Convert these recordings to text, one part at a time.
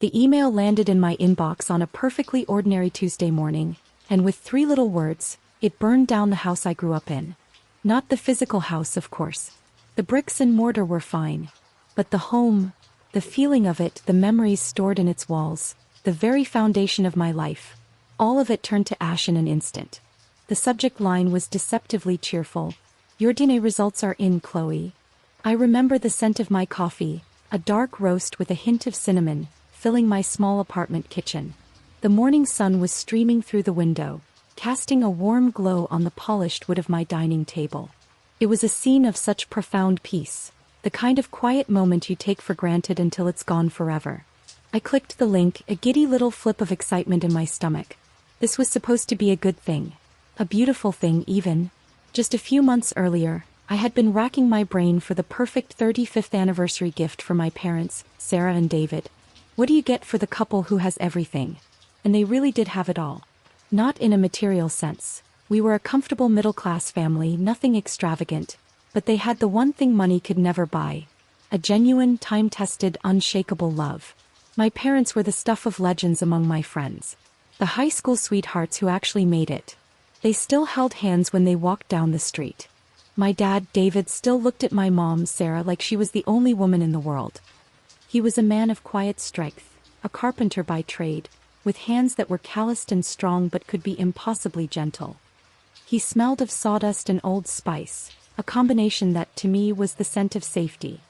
The email landed in my inbox on a perfectly ordinary Tuesday morning, and with 3 little words, it burned down the house I grew up in. Not the physical house, of course. The bricks and mortar were fine. But the home, the feeling of it, the memories stored in its walls, the very foundation of my life, all of it turned to ash in an instant. The subject line was deceptively cheerful. Your DNA results are in, Chloe. I remember the scent of my coffee, a dark roast with a hint of cinnamon, filling my small apartment kitchen. The morning sun was streaming through the window, casting a warm glow on the polished wood of my dining table. It was a scene of such profound peace, the kind of quiet moment you take for granted until it's gone forever. I clicked the link, a giddy little flip of excitement in my stomach. This was supposed to be a good thing. A beautiful thing, even. Just a few months earlier, I had been racking my brain for the perfect 35th anniversary gift for my parents, Sarah and David. What do you get for the couple who has everything? And they really did have it all. Not in a material sense. We were a comfortable middle-class family, nothing extravagant, but they had the one thing money could never buy. A genuine, time-tested, unshakable love. My parents were the stuff of legends among my friends. The high school sweethearts who actually made it. They still held hands when they walked down the street. My dad, David, still looked at my mom, Sarah, like she was the only woman in the world. He was a man of quiet strength, a carpenter by trade, with hands that were calloused and strong but could be impossibly gentle. He smelled of sawdust and old spice, a combination that, to me, was the scent of safety.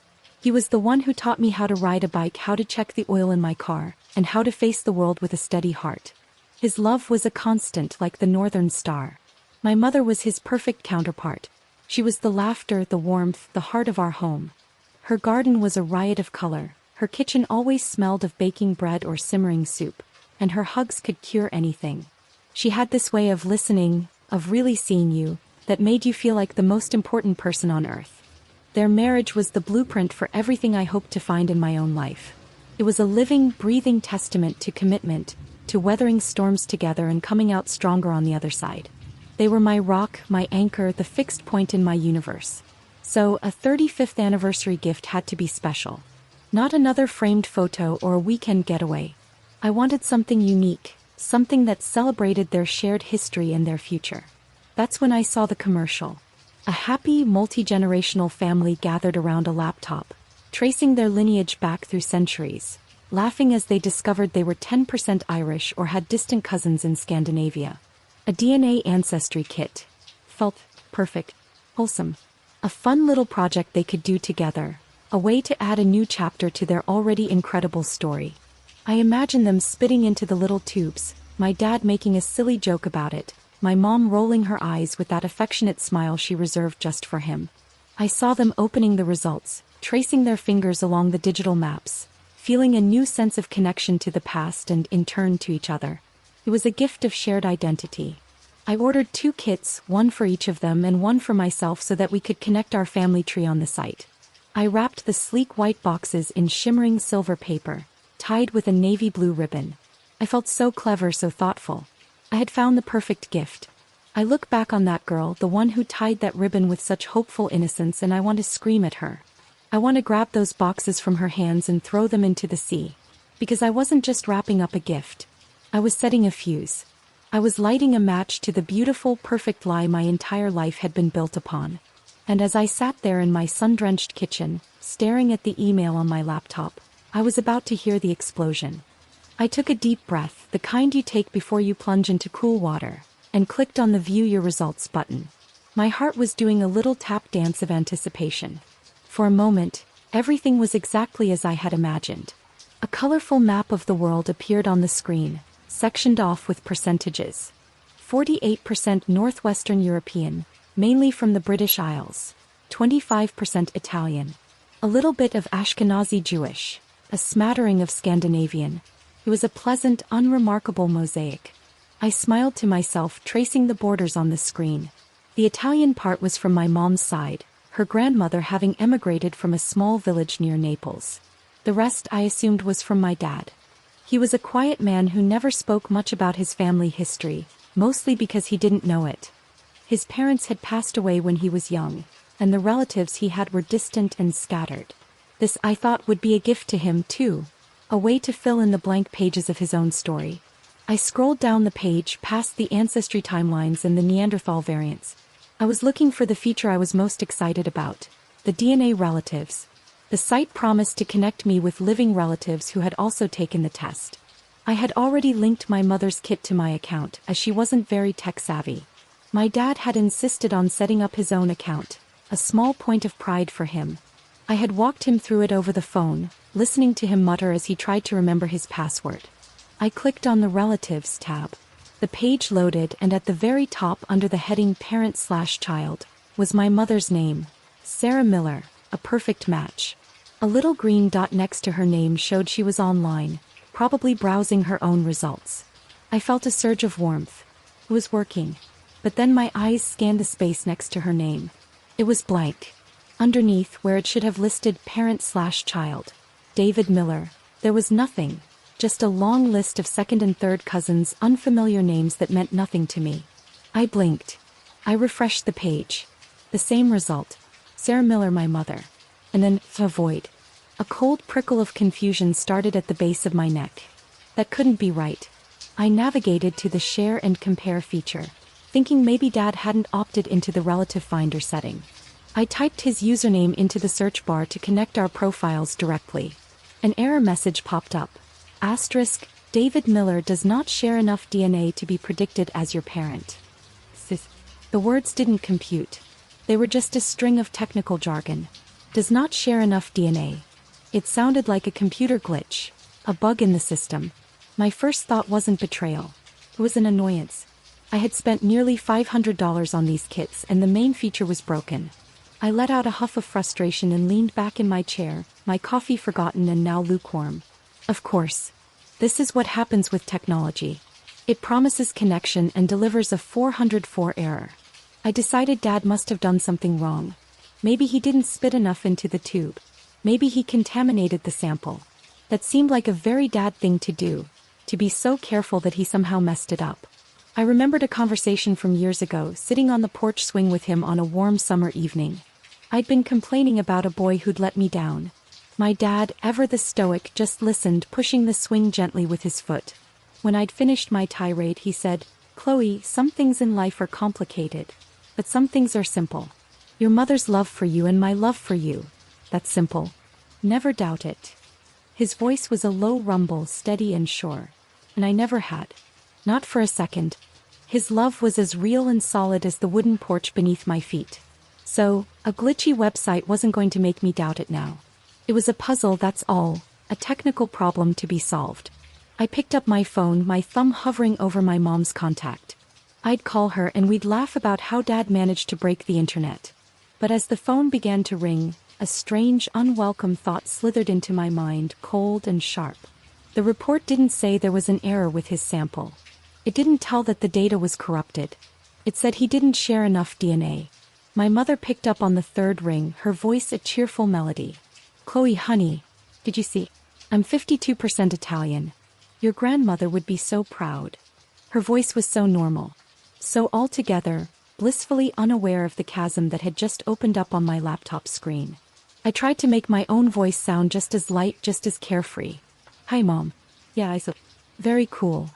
He was the one who taught me how to ride a bike, how to check the oil in my car, and how to face the world with a steady heart. His love was a constant like the northern star. My mother was his perfect counterpart. She was the laughter, the warmth, the heart of our home. Her garden was a riot of color, her kitchen always smelled of baking bread or simmering soup, and her hugs could cure anything. She had this way of listening, of really seeing you, that made you feel like the most important person on earth. Their marriage was the blueprint for everything I hoped to find in my own life. It was a living, breathing testament to commitment, to weathering storms together and coming out stronger on the other side. They were my rock, my anchor, the fixed point in my universe. So, a 35th anniversary gift had to be special. Not another framed photo or a weekend getaway. I wanted something unique, something that celebrated their shared history and their future. That's when I saw the commercial. A happy, multi-generational family gathered around a laptop, tracing their lineage back through centuries, laughing as they discovered they were 10% Irish or had distant cousins in Scandinavia. A DNA ancestry kit. Felt perfect, wholesome. A fun little project they could do together, a way to add a new chapter to their already incredible story. I imagine them spitting into the little tubes, my dad making a silly joke about it, my mom rolling her eyes with that affectionate smile she reserved just for him. I saw them opening the results, tracing their fingers along the digital maps, feeling a new sense of connection to the past and, in turn, to each other. It was a gift of shared identity. I ordered 2 kits, one for each of them and one for myself so that we could connect our family tree on the site. I wrapped the sleek white boxes in shimmering silver paper, tied with a navy blue ribbon. I felt so clever, so thoughtful. I had found the perfect gift. I look back on that girl, the one who tied that ribbon with such hopeful innocence, and I want to scream at her. I want to grab those boxes from her hands and throw them into the sea. Because I wasn't just wrapping up a gift. I was setting a fuse. I was lighting a match to the beautiful, perfect lie my entire life had been built upon. And as I sat there in my sun-drenched kitchen, staring at the email on my laptop, I was about to hear the explosion. I took a deep breath, the kind you take before you plunge into cool water, and clicked on the View Your Results button. My heart was doing a little tap dance of anticipation. For a moment, everything was exactly as I had imagined. A colorful map of the world appeared on the screen, sectioned off with percentages. 48% Northwestern European, mainly from the British Isles. 25% Italian. A little bit of Ashkenazi Jewish. A smattering of Scandinavian. It was a pleasant, unremarkable mosaic. I smiled to myself, tracing the borders on the screen. The Italian part was from my mom's side, her grandmother having emigrated from a small village near Naples. The rest, I assumed, was from my dad. He was a quiet man who never spoke much about his family history, mostly because he didn't know it. His parents had passed away when he was young, and the relatives he had were distant and scattered. This, I thought, would be a gift to him, too. a way to fill in the blank pages of his own story. I scrolled down the page past the ancestry timelines and the Neanderthal variants. I was looking for the feature I was most excited about, the DNA relatives. The site promised to connect me with living relatives who had also taken the test. I had already linked my mother's kit to my account, as she wasn't very tech-savvy. My dad had insisted on setting up his own account, a small point of pride for him. I had walked him through it over the phone, listening to him mutter as he tried to remember his password. I clicked on the Relatives tab. The page loaded, and at the very top under the heading Parent/Child, was my mother's name, Sarah Miller, a perfect match. A little green dot next to her name showed she was online, probably browsing her own results. I felt a surge of warmth. It was working. But then my eyes scanned the space next to her name. It was blank. Underneath, where it should have listed Parent/Child, David Miller, there was nothing. Just a long list of second and third cousins, unfamiliar names that meant nothing to me. I blinked. I refreshed the page. The same result. Sarah Miller, my mother. And then, a void. A cold prickle of confusion started at the base of my neck. That couldn't be right. I navigated to the Share and Compare feature, thinking maybe Dad hadn't opted into the Relative Finder setting. I typed his username into the search bar to connect our profiles directly. An error message popped up. David Miller does not share enough DNA to be predicted as your parent. The words didn't compute. They were just a string of technical jargon. Does not share enough DNA. It sounded like a computer glitch, a bug in the system. My first thought wasn't betrayal. It was an annoyance. I had spent nearly $500 on these kits and the main feature was broken. I let out a huff of frustration and leaned back in my chair, my coffee forgotten and now lukewarm. Of course. This is what happens with technology. It promises connection and delivers a 404 error. I decided Dad must have done something wrong. Maybe he didn't spit enough into the tube. Maybe he contaminated the sample. That seemed like a very Dad thing to do, to be so careful that he somehow messed it up. I remembered a conversation from years ago, sitting on the porch swing with him on a warm summer evening. I'd been complaining about a boy who'd let me down. My dad, ever the stoic, just listened, pushing the swing gently with his foot. When I'd finished my tirade, he said, "Chloe, some things in life are complicated, but some things are simple. Your mother's love for you and my love for you. That's simple. Never doubt it." His voice was a low rumble, steady and sure. And I never had. Not for a second. His love was as real and solid as the wooden porch beneath my feet. So, a glitchy website wasn't going to make me doubt it now. It was a puzzle, that's all, a technical problem to be solved. I picked up my phone, my thumb hovering over my mom's contact. I'd call her and we'd laugh about how Dad managed to break the internet. But as the phone began to ring, a strange, unwelcome thought slithered into my mind, cold and sharp. The report didn't say there was an error with his sample. It didn't tell that the data was corrupted. It said he didn't share enough DNA. My mother picked up on the third ring, her voice a cheerful melody. "Chloe, honey, did you see? I'm 52% Italian. Your grandmother would be so proud." Her voice was so normal. So altogether, blissfully unaware of the chasm that had just opened up on my laptop screen. I tried to make my own voice sound just as light, just as carefree. "Hi, Mom. Yeah, I saw. Very cool."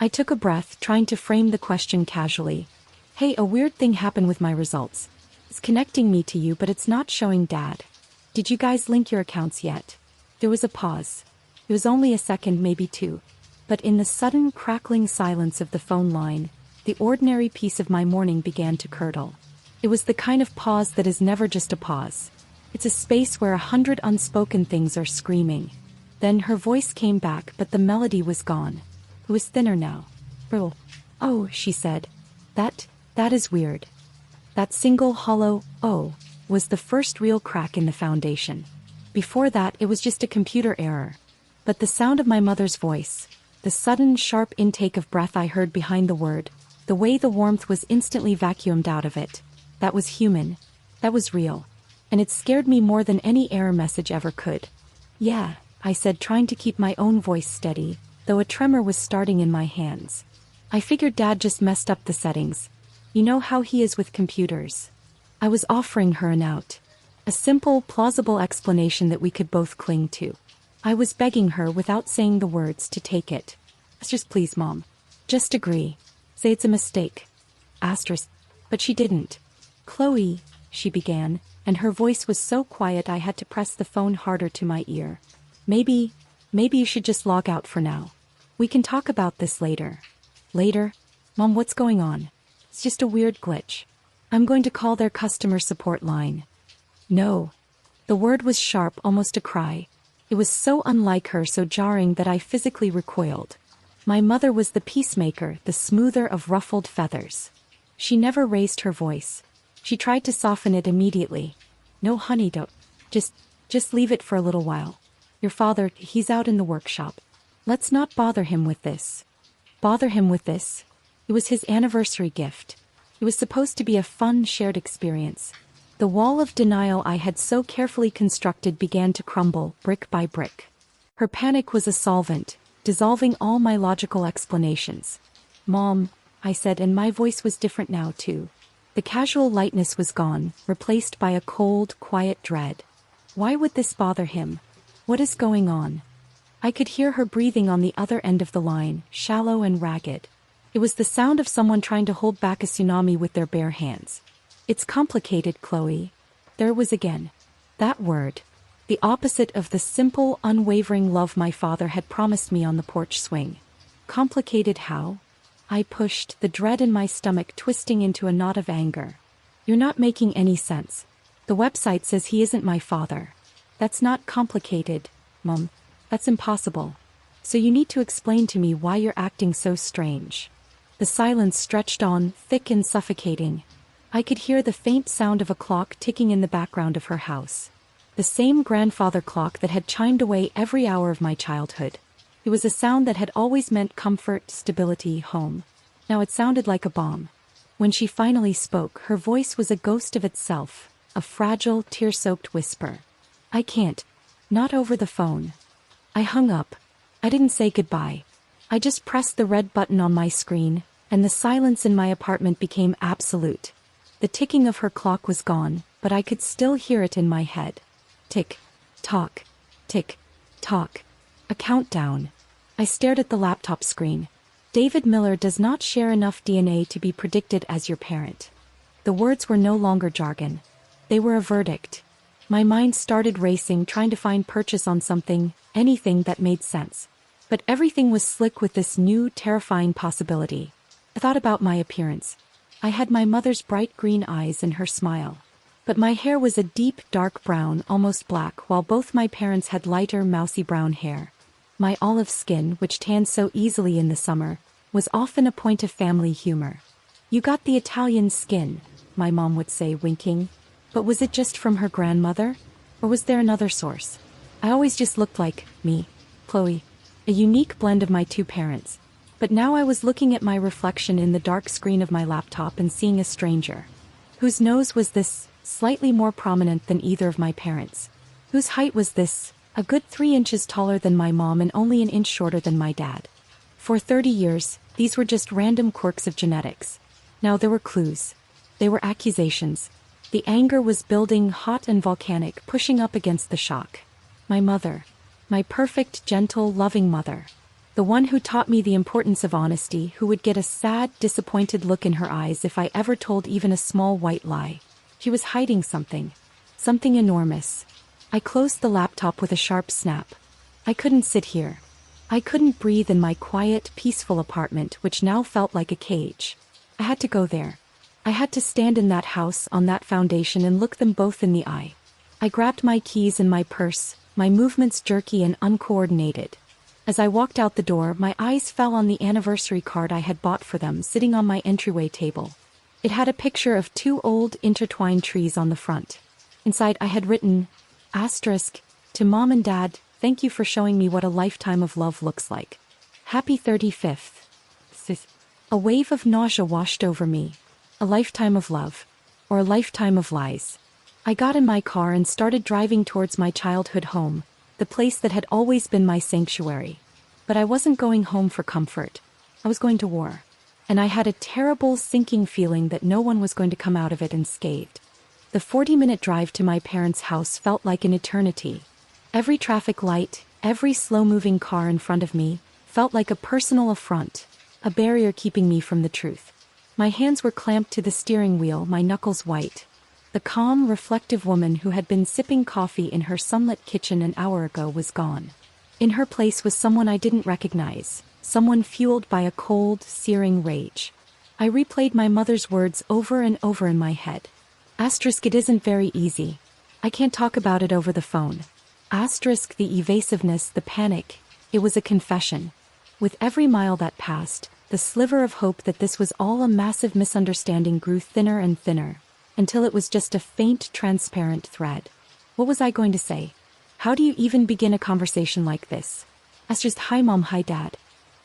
I took a breath, trying to frame the question casually. "Hey, a weird thing happened with my results. It's connecting me to you, but it's not showing Dad. Did you guys link your accounts yet?" There was a pause. It was only a second, maybe two. But in the sudden crackling silence of the phone line, the ordinary peace of my morning began to curdle. It was the kind of pause that is never just a pause. It's a space where 100 unspoken things are screaming. Then her voice came back, but the melody was gone. It was thinner now. "Oh," she said. That is weird." That single hollow, "oh," was the first real crack in the foundation. Before that, it was just a computer error. But the sound of my mother's voice, the sudden, sharp intake of breath I heard behind the word, the way the warmth was instantly vacuumed out of it, that was human. That was real. And it scared me more than any error message ever could. "Yeah," I said, trying to keep my own voice steady, though a tremor was starting in my hands. "I figured Dad just messed up the settings. You know how he is with computers." I was offering her an out. A simple, plausible explanation that we could both cling to. I was begging her without saying the words to take it. Just please, Mom. Just agree. Say it's a mistake. Asterisk. But she didn't. Chloe, she began, and her voice was so quiet I had to press the phone harder to my ear. Maybe you should just log out for now. We can talk about this later. Later? Mom, what's going on? It's just a weird glitch. I'm going to call their customer support line. No. The word was sharp, almost a cry. It was so unlike her, so jarring that I physically recoiled. My mother was the peacemaker, the smoother of ruffled feathers. She never raised her voice. She tried to soften it immediately. No, honey, don't. Just leave it for a little while. Your father, he's out in the workshop. Let's not bother him with this. Bother him with this? It was his anniversary gift. It was supposed to be a fun, shared experience. The wall of denial I had so carefully constructed began to crumble, brick by brick. Her panic was a solvent, dissolving all my logical explanations. Mom, I said, and my voice was different now too. The casual lightness was gone, replaced by a cold, quiet dread. Why would this bother him? What is going on? I could hear her breathing on the other end of the line, shallow and ragged. It was the sound of someone trying to hold back a tsunami with their bare hands. It's complicated, Chloe. There it was again. That word. The opposite of the simple, unwavering love my father had promised me on the porch swing. Complicated how? I pushed, the dread in my stomach twisting into a knot of anger. You're not making any sense. The website says he isn't my father. That's not complicated, Mom. That's impossible. So you need to explain to me why you're acting so strange. The silence stretched on, thick and suffocating. I could hear the faint sound of a clock ticking in the background of her house. The same grandfather clock that had chimed away every hour of my childhood. It was a sound that had always meant comfort, stability, home. Now it sounded like a bomb. When she finally spoke, her voice was a ghost of itself, a fragile, tear-soaked whisper. I can't. Not over the phone. I hung up. I didn't say goodbye. I just pressed the red button on my screen, and the silence in my apartment became absolute. The ticking of her clock was gone, but I could still hear it in my head. Tick, tock, tick, tock. A countdown. I stared at the laptop screen. David Miller does not share enough DNA to be predicted as your parent. The words were no longer jargon. They were a verdict. My mind started racing, trying to find purchase on something, anything that made sense. But everything was slick with this new, terrifying possibility. I thought about my appearance. I had my mother's bright green eyes and her smile. But my hair was a deep, dark brown, almost black, while both my parents had lighter, mousy brown hair. My olive skin, which tanned so easily in the summer, was often a point of family humor. You got the Italian skin, my mom would say, winking. But was it just from her grandmother? Or was there another source? I always just looked like me, Chloe, a unique blend of my two parents. But now I was looking at my reflection in the dark screen of my laptop and seeing a stranger. Whose nose was this, slightly more prominent than either of my parents? Whose height was this, a good 3 inches taller than my mom and only an inch shorter than my dad? For 30 years, these were just random quirks of genetics. Now there were clues. They were accusations. The anger was building, hot and volcanic, pushing up against the shock. My mother. My perfect, gentle, loving mother. The one who taught me the importance of honesty, who would get a sad, disappointed look in her eyes if I ever told even a small white lie. She was hiding something. Something enormous. I closed the laptop with a sharp snap. I couldn't sit here. I couldn't breathe in my quiet, peaceful apartment, which now felt like a cage. I had to go there. I had to stand in that house, on that foundation, and look them both in the eye. I grabbed my keys and my purse, my movements jerky and uncoordinated. As I walked out the door, my eyes fell on the anniversary card I had bought for them, sitting on my entryway table. It had a picture of 2 old, intertwined trees on the front. Inside I had written, asterisk, to Mom and Dad, thank you for showing me what a lifetime of love looks like. Happy 35th. A wave of nausea washed over me. A lifetime of love. Or a lifetime of lies. I got in my car and started driving towards my childhood home, the place that had always been my sanctuary. But I wasn't going home for comfort. I was going to war. And I had a terrible, sinking feeling that no one was going to come out of it unscathed. The 40-minute drive to my parents' house felt like an eternity. Every traffic light, Every slow-moving car in front of me felt like a personal affront, a barrier keeping me from the truth. My hands were clamped to the steering wheel, my knuckles white. The calm, reflective woman who had been sipping coffee in her sunlit kitchen an hour ago was gone. In her place was someone I didn't recognize, someone fueled by a cold, searing rage. I replayed my mother's words over and over in my head. Asterisk, it isn't very easy. I can't talk about it over the phone. Asterisk, the evasiveness, the panic. It was a confession. With every mile that passed, the sliver of hope that this was all a massive misunderstanding grew thinner and thinner, until it was just a faint, transparent thread. What was I going to say? How do you even begin a conversation like this? Asterisk, hi mom, hi dad.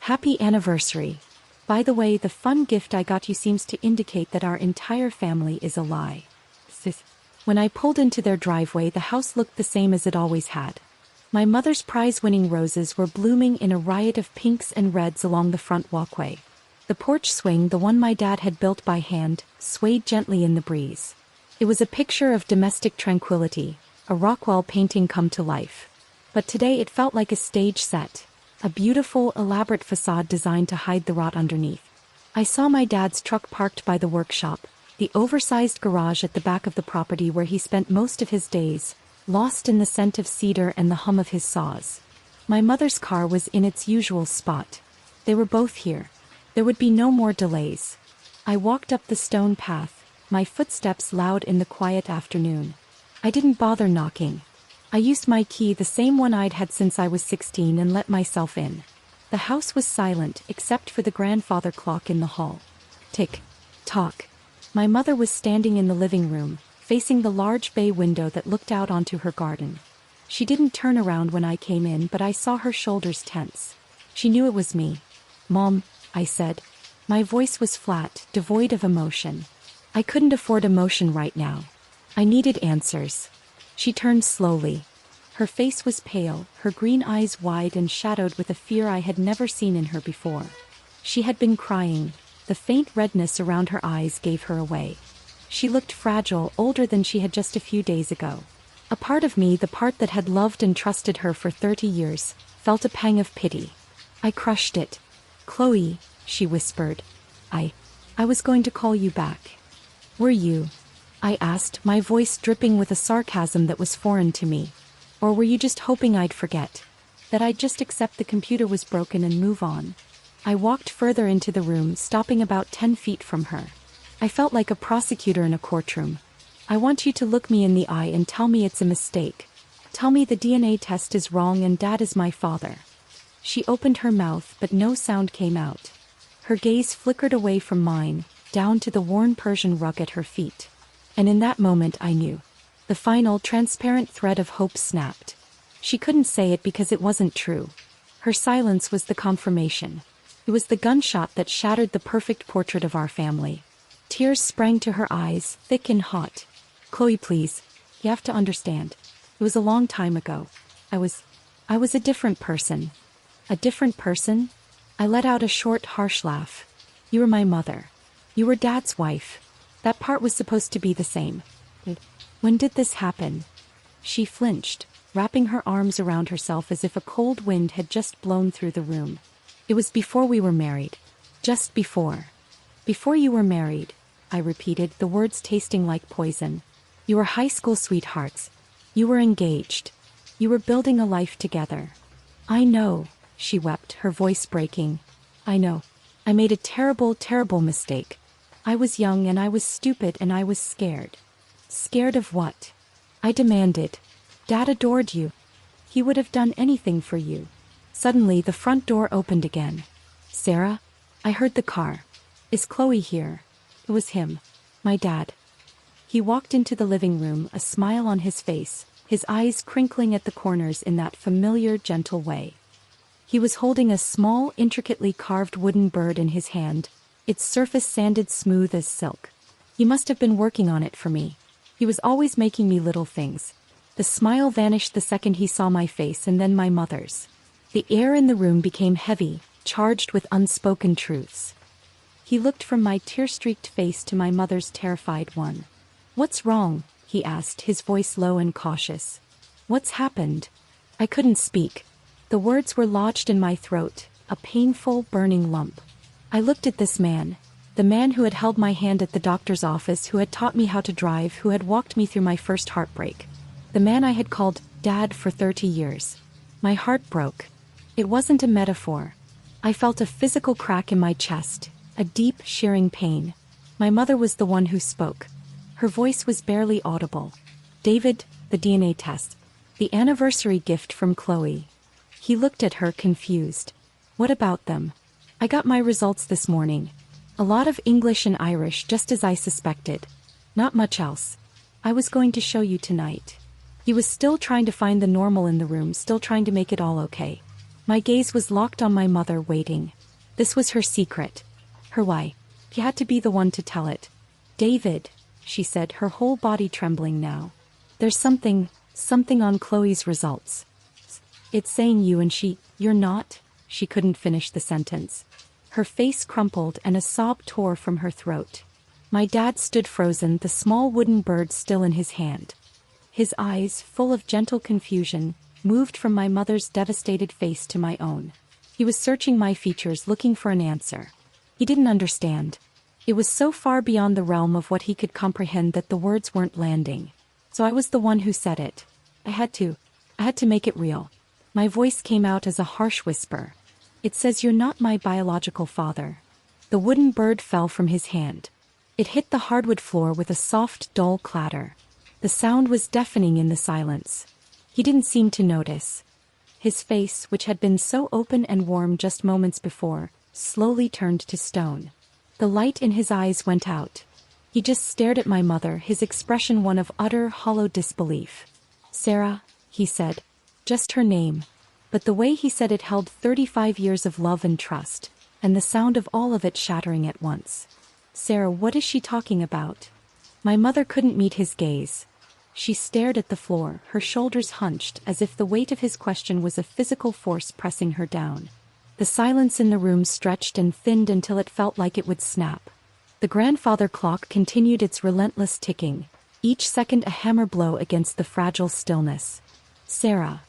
Happy anniversary. By the way, the fun gift I got you seems to indicate that our entire family is a lie. Sis. When I pulled into their driveway, the house looked the same as it always had. My mother's prize-winning roses were blooming in a riot of pinks and reds along the front walkway. The porch swing, the one my dad had built by hand, swayed gently in the breeze. It was a picture of domestic tranquility, a Rockwell painting come to life. But today it felt like a stage set, a beautiful, elaborate facade designed to hide the rot underneath. I saw my dad's truck parked by the workshop, the oversized garage at the back of the property where he spent most of his days, lost in the scent of cedar and the hum of his saws. My mother's car was in its usual spot. They were both here. There would be no more delays. I walked up the stone path, my footsteps loud in the quiet afternoon. I didn't bother knocking. I used my key, the same one I'd had since I was 16, and let myself in. The house was silent except for the grandfather clock in the hall. Tick, tock. My mother was standing in the living room, facing the large bay window that looked out onto her garden. She didn't turn around when I came in, but I saw her shoulders tense. She knew it was me. Mom, I said. My voice was flat, devoid of emotion. I couldn't afford emotion right now. I needed answers. She turned slowly. Her face was pale, her green eyes wide and shadowed with a fear I had never seen in her before. She had been crying. The faint redness around her eyes gave her away. She looked fragile, older than she had just a few days ago. A part of me, the part that had loved and trusted her for 30 years, felt a pang of pity. I crushed it. Chloe, she whispered. I was going to call you back. Were you? I asked, my voice dripping with a sarcasm that was foreign to me. Or were you just hoping I'd forget? That I'd just accept the computer was broken and move on? I walked further into the room, stopping about 10 feet from her. I felt like a prosecutor in a courtroom. I want you to look me in the eye and tell me it's a mistake. Tell me the DNA test is wrong and Dad is my father. She opened her mouth, but no sound came out. Her gaze flickered away from mine, down to the worn Persian rug at her feet. And in that moment I knew. The final, transparent thread of hope snapped. She couldn't say it because it wasn't true. Her silence was the confirmation. It was the gunshot that shattered the perfect portrait of our family. Tears sprang to her eyes, thick and hot. Chloe, please. You have to understand. It was a long time ago. I was a different person. A different person? I let out a short, harsh laugh. You were my mother. You were Dad's wife. That part was supposed to be the same. When did this happen? She flinched, wrapping her arms around herself as if a cold wind had just blown through the room. It was before we were married. Just before. Before you were married, I repeated, the words tasting like poison. You were high school sweethearts. You were engaged. You were building a life together. I know, she wept, her voice breaking. I know. I made a terrible, terrible mistake. I was young and I was stupid and I was scared. Scared of what? I demanded. Dad adored you. He would have done anything for you. Suddenly the front door opened again. Sarah? I heard the car. Is Chloe here? It was him. My dad. He walked into the living room, a smile on his face, his eyes crinkling at the corners in that familiar, gentle way. He was holding a small, intricately carved wooden bird in his hand, its surface sanded smooth as silk. He must have been working on it for me. He was always making me little things. The smile vanished the second he saw my face and then my mother's. The air in the room became heavy, charged with unspoken truths. He looked from my tear-streaked face to my mother's terrified one. What's wrong? He asked, his voice low and cautious. What's happened? I couldn't speak. The words were lodged in my throat, a painful, burning lump. I looked at this man, the man who had held my hand at the doctor's office, who had taught me how to drive, who had walked me through my first heartbreak. The man I had called Dad for 30 years. My heart broke. It wasn't a metaphor. I felt a physical crack in my chest, a deep, shearing pain. My mother was the one who spoke. Her voice was barely audible. David, the DNA test. The anniversary gift from Chloe. He looked at her confused. What about them? I got my results this morning. A lot of English and Irish, just as I suspected. Not much else. I was going to show you tonight. He was still trying to find the normal in the room, still trying to make it all okay. My gaze was locked on my mother, waiting. This was her secret. Her why. He had to be the one to tell it. David, she said, her whole body trembling now. There's something on Chloe's results. It's saying you and you're not. She couldn't finish the sentence. Her face crumpled and a sob tore from her throat. My dad stood frozen, the small wooden bird still in his hand. His eyes, full of gentle confusion, moved from my mother's devastated face to my own. He was searching my features, looking for an answer. He didn't understand. It was so far beyond the realm of what he could comprehend that the words weren't landing. So I was the one who said it. I had to make it real. My voice came out as a harsh whisper. It says you're not my biological father. The wooden bird fell from his hand. It hit the hardwood floor with a soft, dull clatter. The sound was deafening in the silence. He didn't seem to notice. His face, which had been so open and warm just moments before, slowly turned to stone. The light in his eyes went out. He just stared at my mother, his expression one of utter, hollow disbelief. Sarah, he said. Just her name. But the way he said it held 35 years of love and trust, and the sound of all of it shattering at once. Sarah, what is she talking about? My mother couldn't meet his gaze. She stared at the floor, her shoulders hunched, as if the weight of his question was a physical force pressing her down. The silence in the room stretched and thinned until it felt like it would snap. The grandfather clock continued its relentless ticking, each second a hammer blow against the fragile stillness. Sarah.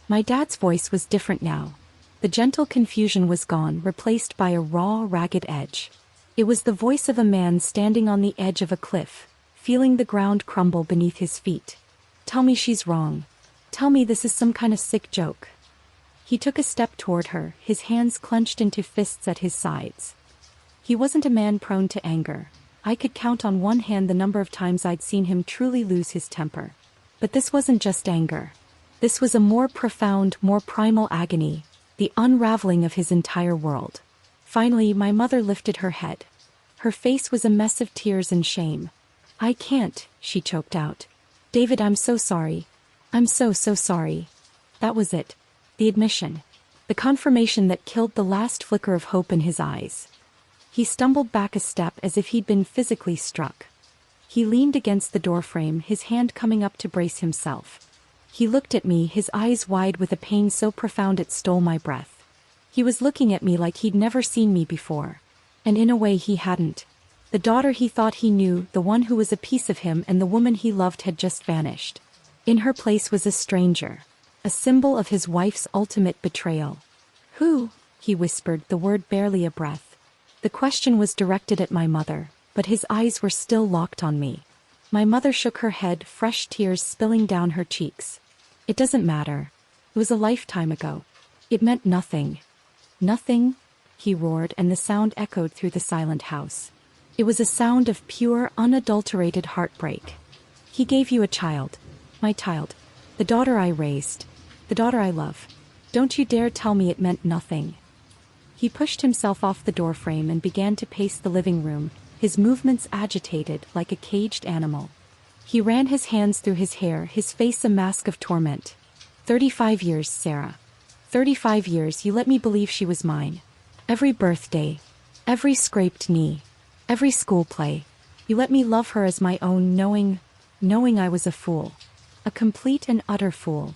My dad's voice was different now. The gentle confusion was gone, replaced by a raw, ragged edge. It was the voice of a man standing on the edge of a cliff, feeling the ground crumble beneath his feet. Tell me she's wrong. Tell me this is some kind of sick joke. He took a step toward her, his hands clenched into fists at his sides. He wasn't a man prone to anger. I could count on one hand the number of times I'd seen him truly lose his temper. But this wasn't just anger. This was a more profound, more primal agony, the unraveling of his entire world. Finally, my mother lifted her head. Her face was a mess of tears and shame. I can't, she choked out. David, I'm so sorry. I'm so sorry. That was it. The admission. The confirmation that killed the last flicker of hope in his eyes. He stumbled back a step as if he'd been physically struck. He leaned against the doorframe, his hand coming up to brace himself. He looked at me, his eyes wide with a pain so profound it stole my breath. He was looking at me like he'd never seen me before. And in a way he hadn't. The daughter he thought he knew, the one who was a piece of him and the woman he loved had just vanished. In her place was a stranger. A symbol of his wife's ultimate betrayal. Who? He whispered, the word barely a breath. The question was directed at my mother, but his eyes were still locked on me. My mother shook her head, fresh tears spilling down her cheeks. It doesn't matter. It was a lifetime ago. It meant nothing. Nothing? He roared, and the sound echoed through the silent house. It was a sound of pure, unadulterated heartbreak. He gave you a child. My child. The daughter I raised. The daughter I love. Don't you dare tell me it meant nothing. He pushed himself off the doorframe and began to pace the living room, his movements agitated like a caged animal. He ran his hands through his hair, his face a mask of torment. 35 years, Sarah. 35 years you let me believe she was mine. Every birthday. Every scraped knee. Every school play. You let me love her as my own, knowing I was a fool. A complete and utter fool.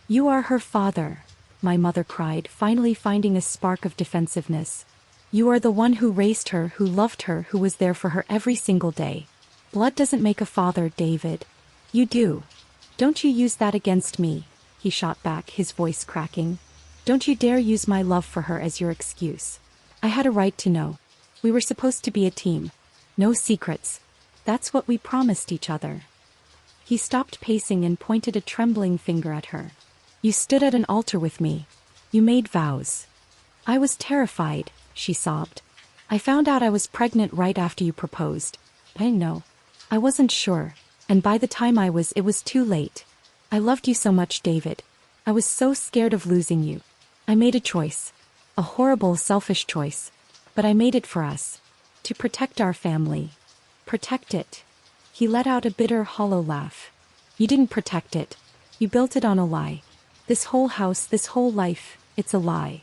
You are her father, my mother cried, finally finding a spark of defensiveness. You are the one who raised her, who loved her, who was there for her every single day. Blood doesn't make a father, David. You do. Don't you use that against me, he shot back, his voice cracking. Don't you dare use my love for her as your excuse. I had a right to know. We were supposed to be a team. No secrets. That's what we promised each other." He stopped pacing and pointed a trembling finger at her. "You stood at an altar with me. You made vows." "I was terrified," she sobbed. "I found out I was pregnant right after you proposed. I know. I wasn't sure, and by the time it was too late. I loved you so much, David. I was so scared of losing you. I made a choice. A horrible, selfish choice. But I made it for us. To protect our family. Protect it." He let out a bitter, hollow laugh. "You didn't protect it. You built it on a lie. This whole house, this whole life, it's a lie."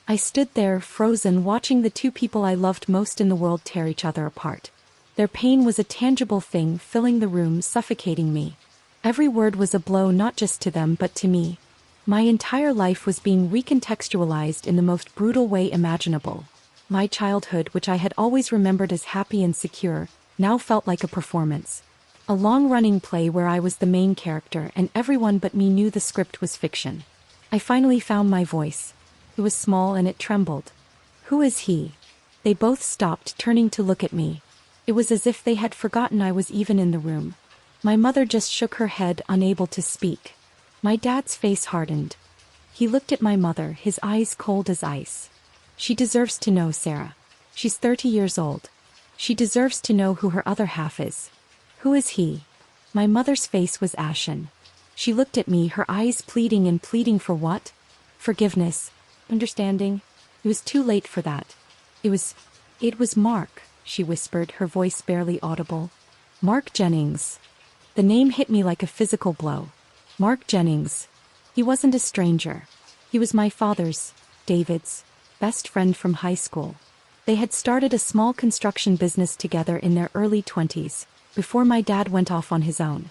I stood there, frozen, watching the two people I loved most in the world tear each other apart. Their pain was a tangible thing, filling the room, suffocating me. Every word was a blow not just to them but to me. My entire life was being recontextualized in the most brutal way imaginable. My childhood, which I had always remembered as happy and secure, now felt like a performance. A long-running play where I was the main character and everyone but me knew the script was fiction. I finally found my voice. It was small and it trembled. "Who is he?" They both stopped, turning to look at me. It was as if they had forgotten I was even in the room. My mother just shook her head, unable to speak. My dad's face hardened. He looked at my mother, his eyes cold as ice. "She deserves to know, Sarah. She's 30 years old. She deserves to know who her other half is." "Who is he?" My mother's face was ashen. She looked at me, her eyes pleading, and pleading for what? Forgiveness. Understanding. It was too late for that. It was Mark, she whispered, her voice barely audible. "Mark Jennings." The name hit me like a physical blow. Mark Jennings. He wasn't a stranger. He was my father's, David's, best friend from high school. They had started a small construction business together in their early 20s, before my dad went off on his own.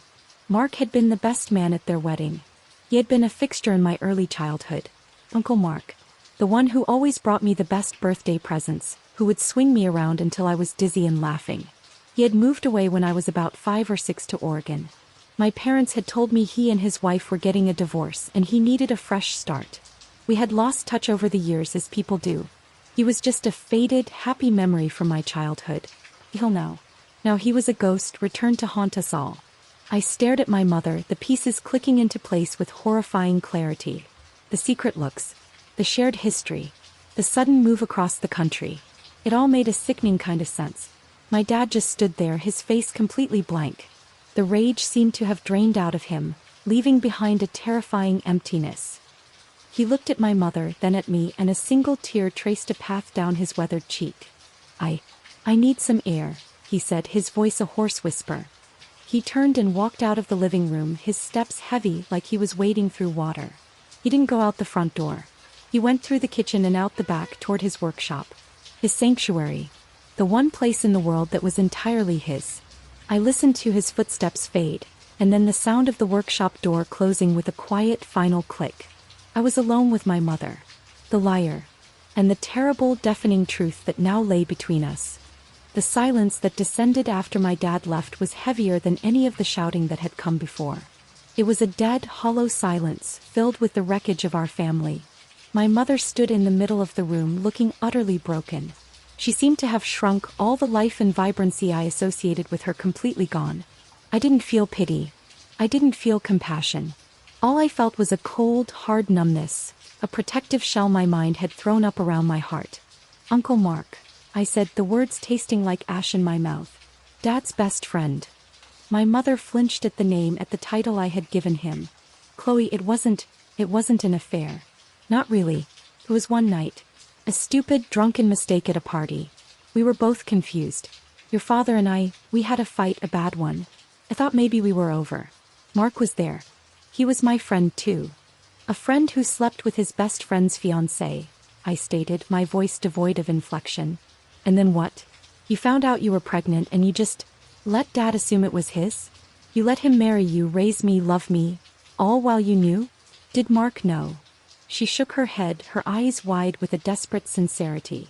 Mark had been the best man at their wedding. He had been a fixture in my early childhood. Uncle Mark. The one who always brought me the best birthday presents, who would swing me around until I was dizzy and laughing. He had moved away when I was about 5 or 6 to Oregon. My parents had told me he and his wife were getting a divorce and he needed a fresh start. We had lost touch over the years, as people do. He was just a faded, happy memory from my childhood. He'll know. Now he was a ghost, returned to haunt us all. I stared at my mother, the pieces clicking into place with horrifying clarity. The secret looks. The shared history. The sudden move across the country. It all made a sickening kind of sense. My dad just stood there, his face completely blank. The rage seemed to have drained out of him, leaving behind a terrifying emptiness. He looked at my mother, then at me, and a single tear traced a path down his weathered cheek. I need some air," he said, his voice a hoarse whisper. He turned and walked out of the living room, his steps heavy like he was wading through water. He didn't go out the front door. He went through the kitchen and out the back toward his workshop. His sanctuary. The one place in the world that was entirely his. I listened to his footsteps fade, and then the sound of the workshop door closing with a quiet final click. I was alone with my mother. The liar. And the terrible, deafening truth that now lay between us. The silence that descended after my dad left was heavier than any of the shouting that had come before. It was a dead, hollow silence, filled with the wreckage of our family. My mother stood in the middle of the room, looking utterly broken. She seemed to have shrunk, all the life and vibrancy I associated with her completely gone. I didn't feel pity. I didn't feel compassion. All I felt was a cold, hard numbness, a protective shell my mind had thrown up around my heart. "Uncle Mark," I said, the words tasting like ash in my mouth. "Dad's best friend." My mother flinched at the name, at the title I had given him. "Chloe, it wasn't an affair. Not really. It was one night. A stupid, drunken mistake at a party. We were both confused. Your father and I, we had a fight, a bad one. I thought maybe we were over. Mark was there. He was my friend too. A friend who slept with his best friend's fiancée," I stated, my voice devoid of inflection. "And then what? You found out you were pregnant and you just let Dad assume it was his? You let him marry you, raise me, love me, all while you knew? Did Mark know?" She shook her head, her eyes wide with a desperate sincerity.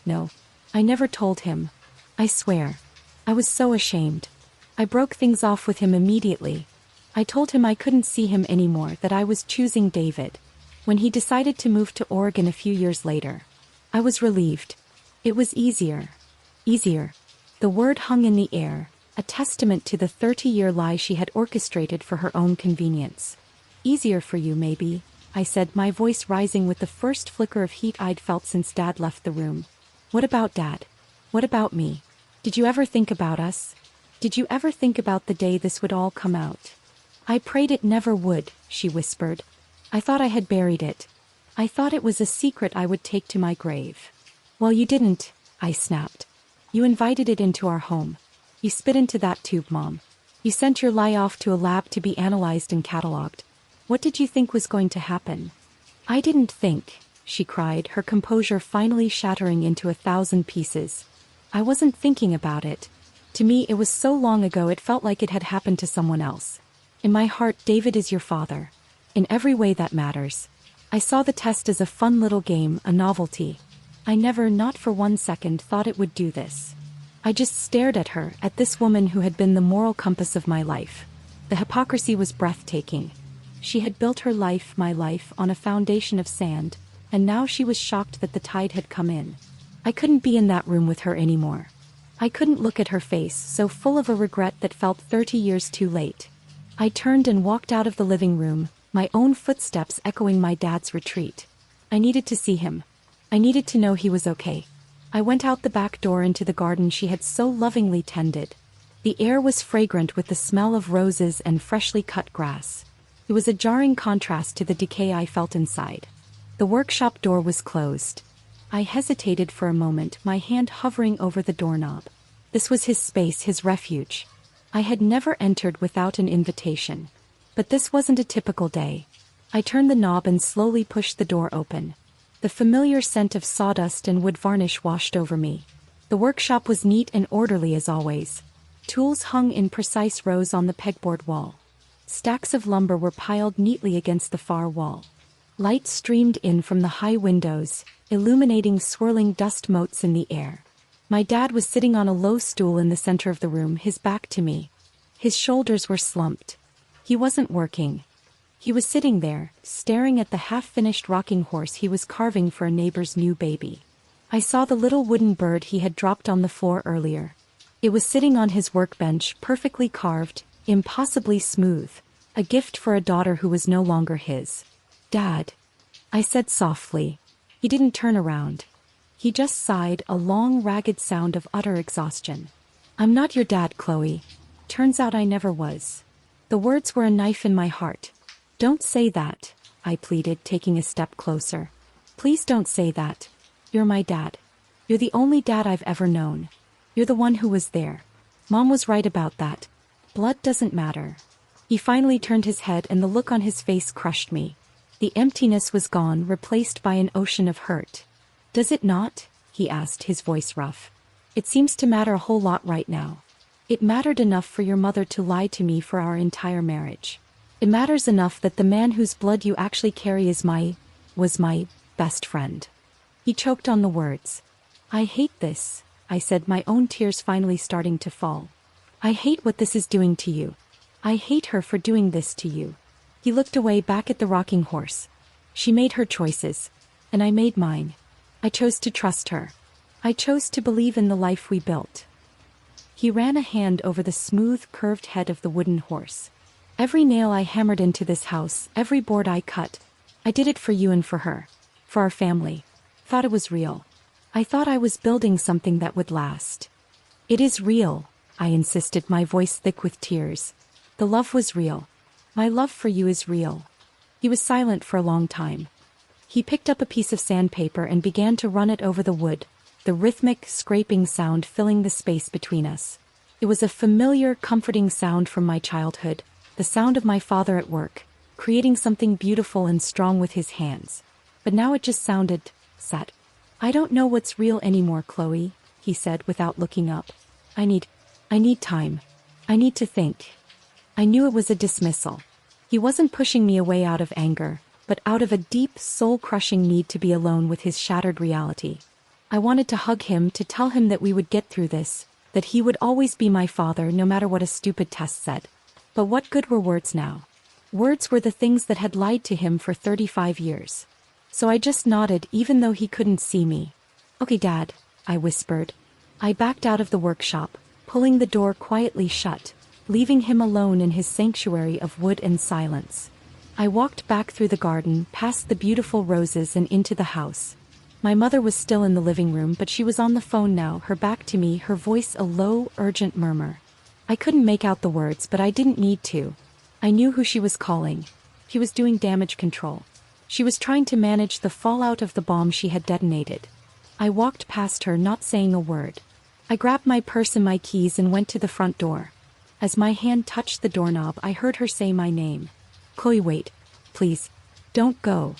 "No, I never told him. I swear. I was so ashamed. I broke things off with him immediately. I told him I couldn't see him anymore, that I was choosing David. when he decided to move to Oregon a few years later. I was relieved. It was easier. Easier. The word hung in the air, a testament to the 30-year lie she had orchestrated for her own convenience. Easier for you, maybe, I said, my voice rising with the first flicker of heat I'd felt since Dad left the room. What about Dad? What about me? Did you ever think about us? Did you ever think about the day this would all come out? I prayed it never would, she whispered. I thought I had buried it. I thought it was a secret I would take to my grave. Well, you didn't, I snapped. You invited it into our home. You spit into that tube, Mom. You sent your lie off to a lab to be analyzed and catalogued. What did you think was going to happen? I didn't think, she cried, her composure finally shattering into 1,000 pieces. I wasn't thinking about it. To me, it was so long ago it felt like it had happened to someone else. In my heart, David is your father. In every way that matters. I saw the test as a fun little game, a novelty. I never, not for 1 second, thought it would do this. I just stared at her, at this woman who had been the moral compass of my life. The hypocrisy was breathtaking. She had built her life, my life, on a foundation of sand, and now she was shocked that the tide had come in. I couldn't be in that room with her anymore. I couldn't look at her face, so full of a regret that felt 30 years too late. I turned and walked out of the living room, my own footsteps echoing my dad's retreat. I needed to see him. I needed to know he was okay. I went out the back door into the garden she had so lovingly tended. The air was fragrant with the smell of roses and freshly cut grass. It was a jarring contrast to the decay I felt inside. The workshop door was closed. I hesitated for a moment, my hand hovering over the doorknob. This was his space, his refuge. I had never entered without an invitation. But this wasn't a typical day. I turned the knob and slowly pushed the door open. The familiar scent of sawdust and wood varnish washed over me. The workshop was neat and orderly as always. Tools hung in precise rows on the pegboard wall. Stacks of lumber were piled neatly against the far wall. Light streamed in from the high windows, illuminating swirling dust motes in the air. My dad was sitting on a low stool in the center of the room, his back to me. His shoulders were slumped. He wasn't working. He was sitting there, staring at the half-finished rocking horse he was carving for a neighbor's new baby. I saw the little wooden bird he had dropped on the floor earlier. It was sitting on his workbench, perfectly carved, impossibly smooth, a gift for a daughter who was no longer his. Dad, I said softly. He didn't turn around. He just sighed, a long, ragged sound of utter exhaustion. I'm not your dad, Chloe. Turns out I never was. The words were a knife in my heart. Don't say that, I pleaded, taking a step closer. Please don't say that. You're my dad. You're the only dad I've ever known. You're the one who was there. Mom was right about that. Blood doesn't matter. He finally turned his head and the look on his face crushed me. The emptiness was gone, replaced by an ocean of hurt. Does it not? He asked, his voice rough. It seems to matter a whole lot right now. It mattered enough for your mother to lie to me for our entire marriage. It matters enough that the man whose blood you actually carry was my best friend. He choked on the words. I hate this, I said, my own tears finally starting to fall. I hate what this is doing to you. I hate her for doing this to you. He looked away, back at the rocking horse. She made her choices, and I made mine. I chose to trust her. I chose to believe in the life we built. He ran a hand over the smooth, curved head of the wooden horse. Every nail I hammered into this house, every board I cut, I did it for you and for her, for our family. Thought it was real. I thought I was building something that would last. It is real, I insisted, my voice thick with tears. The love was real. My love for you is real. He was silent for a long time. He picked up a piece of sandpaper and began to run it over the wood, the rhythmic, scraping sound filling the space between us. It was a familiar, comforting sound from my childhood, the sound of my father at work, creating something beautiful and strong with his hands. But now it just sounded sad. I don't know what's real anymore, Chloe, he said without looking up. I need time. I need to think. I knew it was a dismissal. He wasn't pushing me away out of anger, but out of a deep, soul-crushing need to be alone with his shattered reality. I wanted to hug him, to tell him that we would get through this, that he would always be my father no matter what a stupid test said. But what good were words now? Words were the things that had lied to him for 35 years. So I just nodded even though he couldn't see me. "Okay, Dad," I whispered. I backed out of the workshop, pulling the door quietly shut, leaving him alone in his sanctuary of wood and silence. I walked back through the garden, past the beautiful roses and into the house. My mother was still in the living room, but she was on the phone now, her back to me, her voice a low, urgent murmur. I couldn't make out the words, but I didn't need to. I knew who she was calling. She was doing damage control. She was trying to manage the fallout of the bomb she had detonated. I walked past her, not saying a word. I grabbed my purse and my keys and went to the front door. As my hand touched the doorknob, I heard her say my name. "Chloe, wait. Please. Don't go."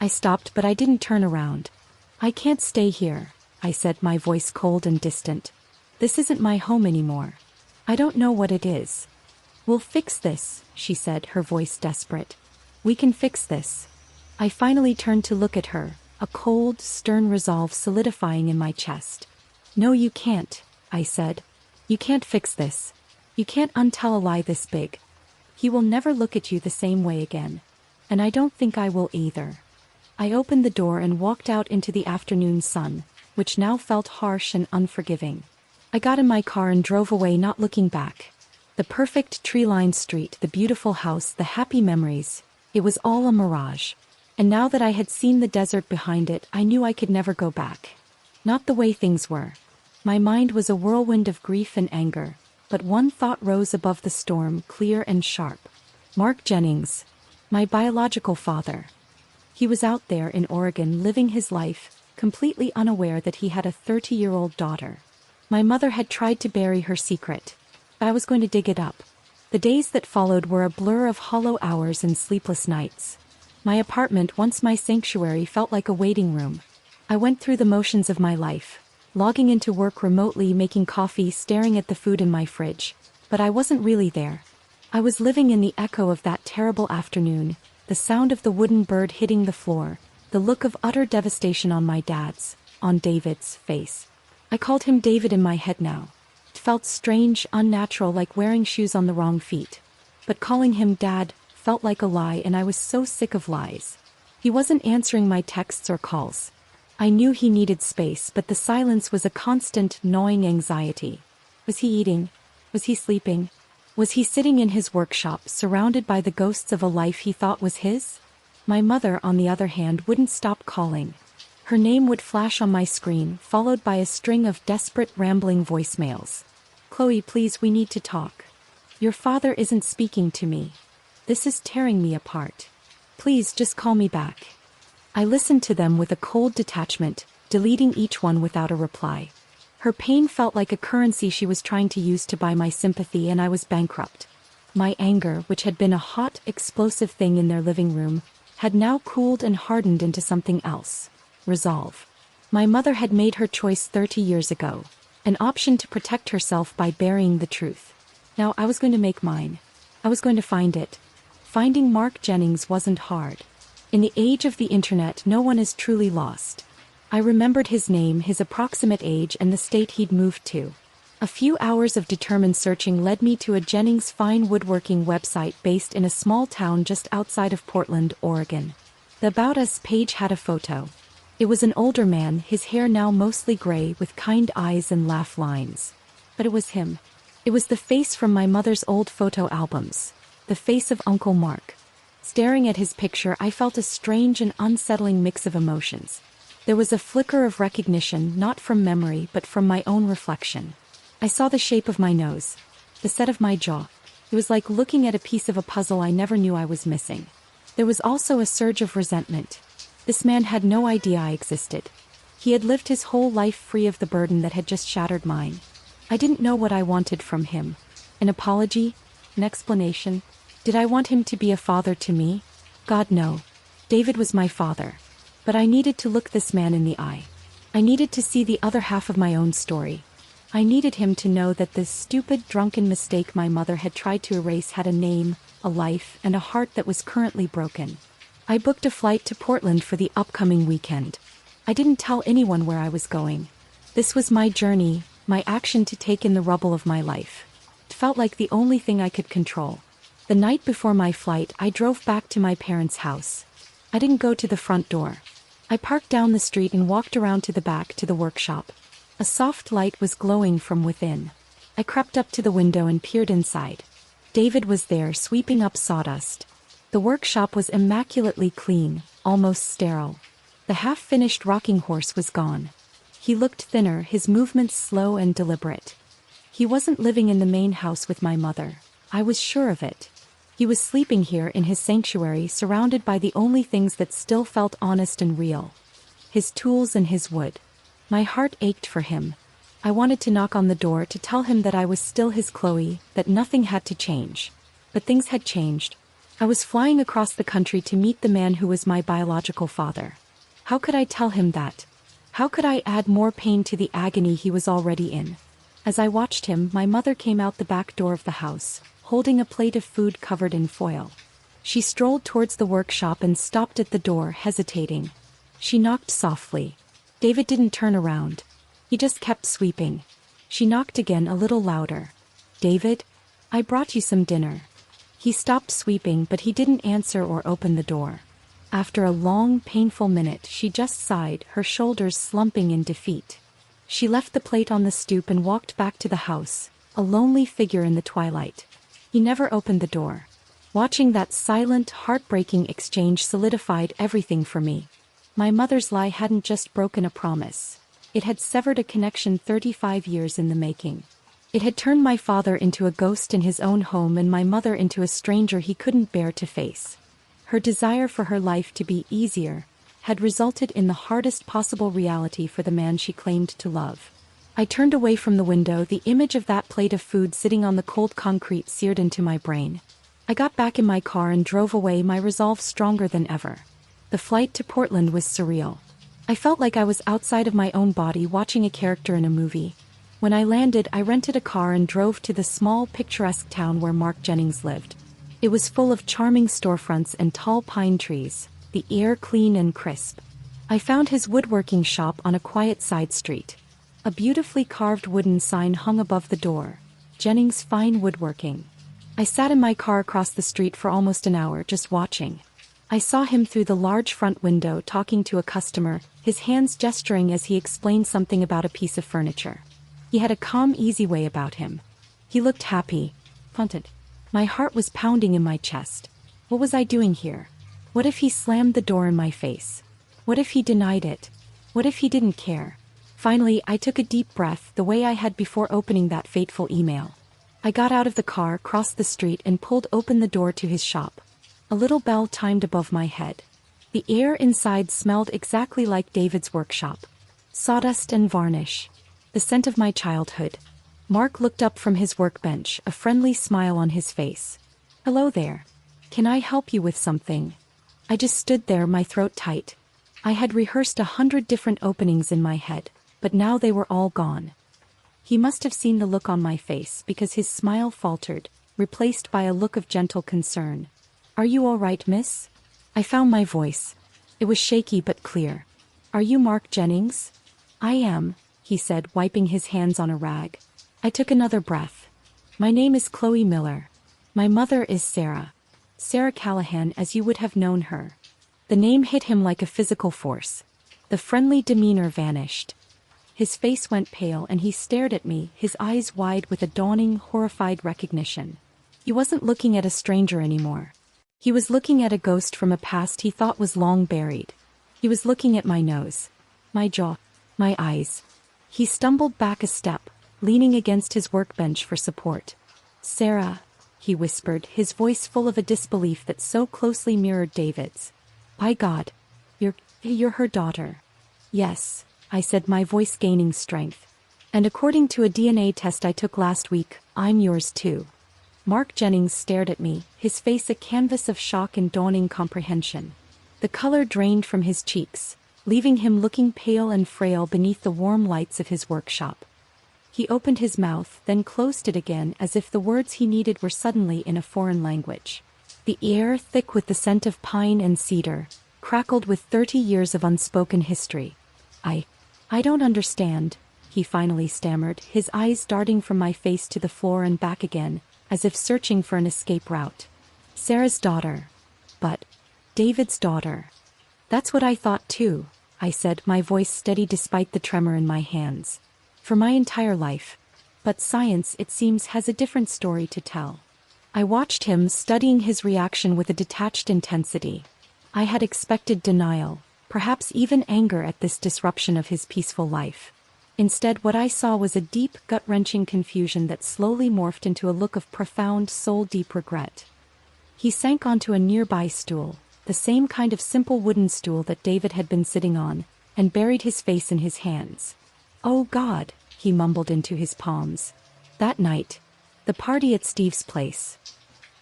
I stopped, but I didn't turn around. "I can't stay here," I said, my voice cold and distant. "This isn't my home anymore. I don't know what it is." "We'll fix this," she said, her voice desperate. "We can fix this." I finally turned to look at her, a cold, stern resolve solidifying in my chest. "No, you can't," I said. "You can't fix this. You can't untell a lie this big. He will never look at you the same way again. And I don't think I will either." I opened the door and walked out into the afternoon sun, which now felt harsh and unforgiving. I got in my car and drove away, not looking back. The perfect tree-lined street, the beautiful house, the happy memories, it was all a mirage. And now that I had seen the desert behind it, I knew I could never go back. Not the way things were. My mind was a whirlwind of grief and anger, but one thought rose above the storm, clear and sharp. Mark Jennings, my biological father. He was out there in Oregon living his life, completely unaware that he had a 30-year-old daughter. My mother had tried to bury her secret. I was going to dig it up. The days that followed were a blur of hollow hours and sleepless nights. My apartment, once my sanctuary, felt like a waiting room. I went through the motions of my life, logging into work remotely, making coffee, staring at the food in my fridge. But I wasn't really there. I was living in the echo of that terrible afternoon, the sound of the wooden bird hitting the floor, the look of utter devastation on my dad's, on David's, face. I called him David in my head now. It felt strange, unnatural, like wearing shoes on the wrong feet. But calling him Dad felt like a lie, and I was so sick of lies. He wasn't answering my texts or calls. I knew he needed space, but the silence was a constant, gnawing anxiety. Was he eating? Was he sleeping? Was he sitting in his workshop, surrounded by the ghosts of a life he thought was his? My mother, on the other hand, wouldn't stop calling. Her name would flash on my screen, followed by a string of desperate, rambling voicemails. "Chloe, please, we need to talk. Your father isn't speaking to me. This is tearing me apart. Please, just call me back." I listened to them with a cold detachment, deleting each one without a reply. Her pain felt like a currency she was trying to use to buy my sympathy, and I was bankrupt. My anger, which had been a hot, explosive thing in their living room, had now cooled and hardened into something else. Resolve. My mother had made her choice 30 years ago, an option to protect herself by burying the truth. Now I was going to make mine. I was going to find it. Finding Mark Jennings wasn't hard. In the age of the internet, no one is truly lost. I remembered his name, his approximate age, and the state he'd moved to. A few hours of determined searching led me to a Jennings fine woodworking website based in a small town just outside of Portland, Oregon. The About Us page had a photo. It was an older man, his hair now mostly gray, with kind eyes and laugh lines. But it was him. It was the face from my mother's old photo albums. The face of Uncle Mark. Staring at his picture, I felt a strange and unsettling mix of emotions. There was a flicker of recognition, not from memory, but from my own reflection. I saw the shape of my nose, the set of my jaw. It was like looking at a piece of a puzzle I never knew I was missing. There was also a surge of resentment. This man had no idea I existed. He had lived his whole life free of the burden that had just shattered mine. I didn't know what I wanted from him. An apology? An explanation? Did I want him to be a father to me? God, no. David was my father. But I needed to look this man in the eye. I needed to see the other half of my own story. I needed him to know that this stupid, drunken mistake my mother had tried to erase had a name, a life, and a heart that was currently broken. I booked a flight to Portland for the upcoming weekend. I didn't tell anyone where I was going. This was my journey, my action to take in the rubble of my life. It felt like the only thing I could control. The night before my flight, I drove back to my parents' house. I didn't go to the front door. I parked down the street and walked around to the back to the workshop. A soft light was glowing from within. I crept up to the window and peered inside. David was there, sweeping up sawdust. The workshop was immaculately clean, almost sterile. The half-finished rocking horse was gone. He looked thinner, his movements slow and deliberate. He wasn't living in the main house with my mother. I was sure of it. He was sleeping here in his sanctuary, surrounded by the only things that still felt honest and real. His tools and his wood. My heart ached for him. I wanted to knock on the door to tell him that I was still his Chloe, that nothing had to change. But things had changed. I was flying across the country to meet the man who was my biological father. How could I tell him that? How could I add more pain to the agony he was already in? As I watched him, my mother came out the back door of the house, holding a plate of food covered in foil. She strolled towards the workshop and stopped at the door, hesitating. She knocked softly. David didn't turn around. He just kept sweeping. She knocked again, a little louder. "David? I brought you some dinner." He stopped sweeping, but he didn't answer or open the door. After a long, painful minute, she just sighed, her shoulders slumping in defeat. She left the plate on the stoop and walked back to the house, a lonely figure in the twilight. He never opened the door. Watching that silent, heartbreaking exchange solidified everything for me. My mother's lie hadn't just broken a promise. It had severed a connection 35 years in the making. It had turned my father into a ghost in his own home and my mother into a stranger he couldn't bear to face. Her desire for her life to be easier had resulted in the hardest possible reality for the man she claimed to love. I turned away from the window, the image of that plate of food sitting on the cold concrete seared into my brain. I got back in my car and drove away, my resolve stronger than ever. The flight to Portland was surreal. I felt like I was outside of my own body watching a character in a movie. When I landed, I rented a car and drove to the small, picturesque town where Mark Jennings lived. It was full of charming storefronts and tall pine trees, the air clean and crisp. I found his woodworking shop on a quiet side street. A beautifully carved wooden sign hung above the door, "Jennings Fine Woodworking." I sat in my car across the street for almost an hour, just watching. I saw him through the large front window talking to a customer, his hands gesturing as he explained something about a piece of furniture. He had a calm, easy way about him. He looked happy, content. My heart was pounding in my chest. What was I doing here? What if he slammed the door in my face? What if he denied it? What if he didn't care? Finally, I took a deep breath, the way I had before opening that fateful email. I got out of the car, crossed the street, and pulled open the door to his shop. A little bell timed above my head. The air inside smelled exactly like David's workshop. Sawdust and varnish. The scent of my childhood. Mark looked up from his workbench, a friendly smile on his face. "Hello there. Can I help you with something?" I just stood there, my throat tight. I had rehearsed 100 different openings in my head, but now they were all gone. He must have seen the look on my face because his smile faltered, replaced by a look of gentle concern. "Are you all right, miss?" I found my voice. It was shaky but clear. "Are you Mark Jennings?" "I am," he said, wiping his hands on a rag. I took another breath. "My name is Chloe Miller. My mother is Sarah. Sarah Callahan, as you would have known her." The name hit him like a physical force. The friendly demeanor vanished. His face went pale and he stared at me, his eyes wide with a dawning, horrified recognition. He wasn't looking at a stranger anymore. He was looking at a ghost from a past he thought was long buried. He was looking at my nose, my jaw, my eyes. He stumbled back a step, leaning against his workbench for support. "Sarah," he whispered, his voice full of a disbelief that so closely mirrored David's. "By God, you're her daughter." "Yes," I said, my voice gaining strength. "And according to a DNA test I took last week, I'm yours too." Mark Jennings stared at me, his face a canvas of shock and dawning comprehension. The color drained from his cheeks, leaving him looking pale and frail beneath the warm lights of his workshop. He opened his mouth, then closed it again as if the words he needed were suddenly in a foreign language. The air, thick with the scent of pine and cedar, crackled with 30 years of unspoken history. I don't understand," he finally stammered, his eyes darting from my face to the floor and back again, as if searching for an escape route. Sarah's daughter. But David's daughter. That's what I thought too, I said, my voice steady despite the tremor in my hands. For my entire life. But science, it seems, has a different story to tell. I watched him, studying his reaction with a detached intensity. I had expected denial, perhaps even anger at this disruption of his peaceful life. Instead, what I saw was a deep, gut-wrenching confusion that slowly morphed into a look of profound, soul-deep regret. He sank onto a nearby stool, the same kind of simple wooden stool that David had been sitting on, and buried his face in his hands. "Oh God," he mumbled into his palms. That night, the party at Steve's place.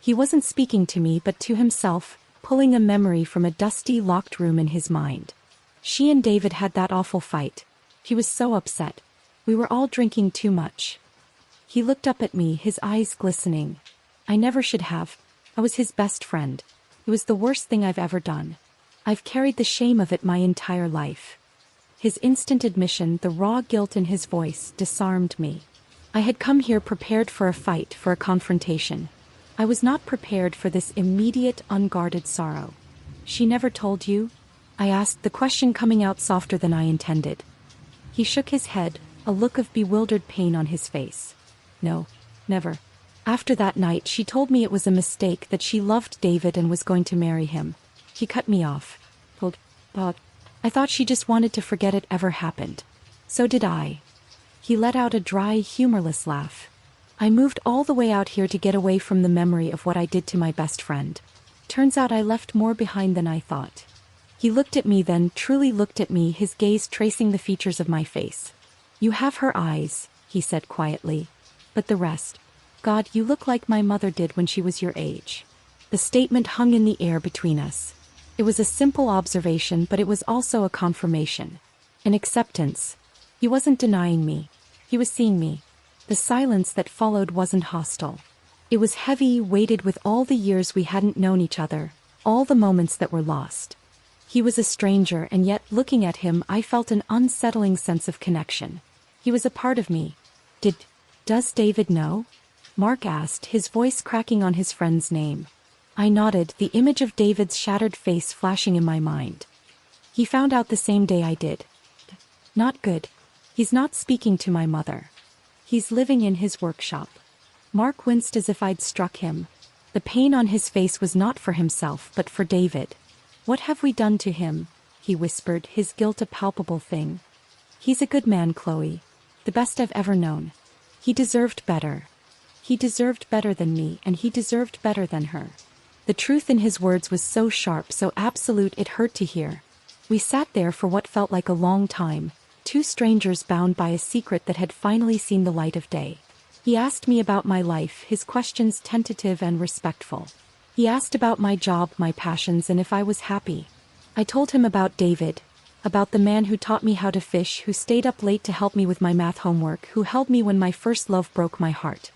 He wasn't speaking to me but to himself, pulling a memory from a dusty, locked room in his mind. She and David had that awful fight. He was so upset. We were all drinking too much. He looked up at me, his eyes glistening. I never should have. I was his best friend. It was the worst thing I've ever done. I've carried the shame of it my entire life. His instant admission, the raw guilt in his voice, disarmed me. I had come here prepared for a fight, for a confrontation. I was not prepared for this immediate, unguarded sorrow. "She never told you?" I asked, the question coming out softer than I intended. He shook his head, a look of bewildered pain on his face. "No, never. After that night, she told me it was a mistake, that she loved David and was going to marry him." He cut me off. But I thought she just wanted to forget it ever happened. So did I. He let out a dry, humorless laugh. "I moved all the way out here to get away from the memory of what I did to my best friend. Turns out I left more behind than I thought." He looked at me then, truly looked at me, his gaze tracing the features of my face. "You have her eyes," he said quietly. "But the rest. God, you look like my mother did when she was your age." The statement hung in the air between us. It was a simple observation, but it was also a confirmation. An acceptance. He wasn't denying me. He was seeing me. The silence that followed wasn't hostile. It was heavy, weighted with all the years we hadn't known each other, all the moments that were lost. He was a stranger, and yet, looking at him, I felt an unsettling sense of connection. He was a part of me. Does David know?" Mark asked, his voice cracking on his friend's name. I nodded, the image of David's shattered face flashing in my mind. "He found out the same day I did." "Not good. He's not speaking to my mother. He's living in his workshop." Mark winced as if I'd struck him. The pain on his face was not for himself, but for David. "What have we done to him?" he whispered, his guilt a palpable thing. "He's a good man, Chloe. The best I've ever known. He deserved better. He deserved better than me, and he deserved better than her." The truth in his words was so sharp, so absolute, it hurt to hear. We sat there for what felt like a long time, two strangers bound by a secret that had finally seen the light of day. He asked me about my life, his questions tentative and respectful. He asked about my job, my passions, and if I was happy. I told him about David, about the man who taught me how to fish, who stayed up late to help me with my math homework, who held me when my first love broke my heart.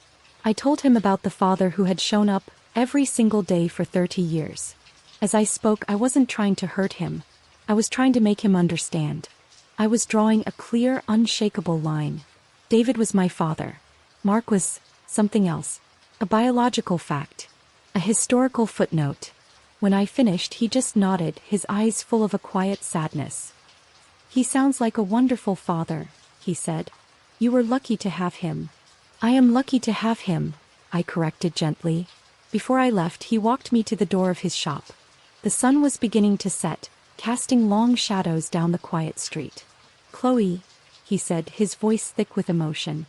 I told him about the father who had shown up every single day for 30 years. As I spoke, I wasn't trying to hurt him. I was trying to make him understand. I was drawing a clear, unshakable line. David was my father. Mark was something else. A biological fact. A historical footnote. When I finished, he just nodded, his eyes full of a quiet sadness. "He sounds like a wonderful father," he said. "You were lucky to have him." "I am lucky to have him," I corrected gently. Before I left, he walked me to the door of his shop. The sun was beginning to set, casting long shadows down the quiet street. "Chloe," he said, his voice thick with emotion.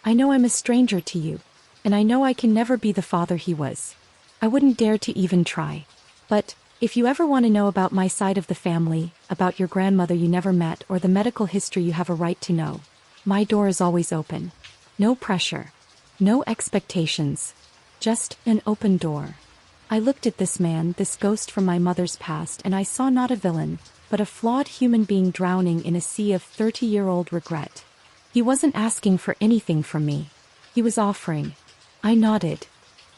"I know I'm a stranger to you, and I know I can never be the father he was. I wouldn't dare to even try. But if you ever want to know about my side of the family, about your grandmother you never met, or the medical history you have a right to know, my door is always open. No pressure. No expectations. Just an open door." I looked at this man, this ghost from my mother's past, and I saw not a villain, but a flawed human being drowning in a sea of 30-year-old regret. He wasn't asking for anything from me. He was offering. I nodded.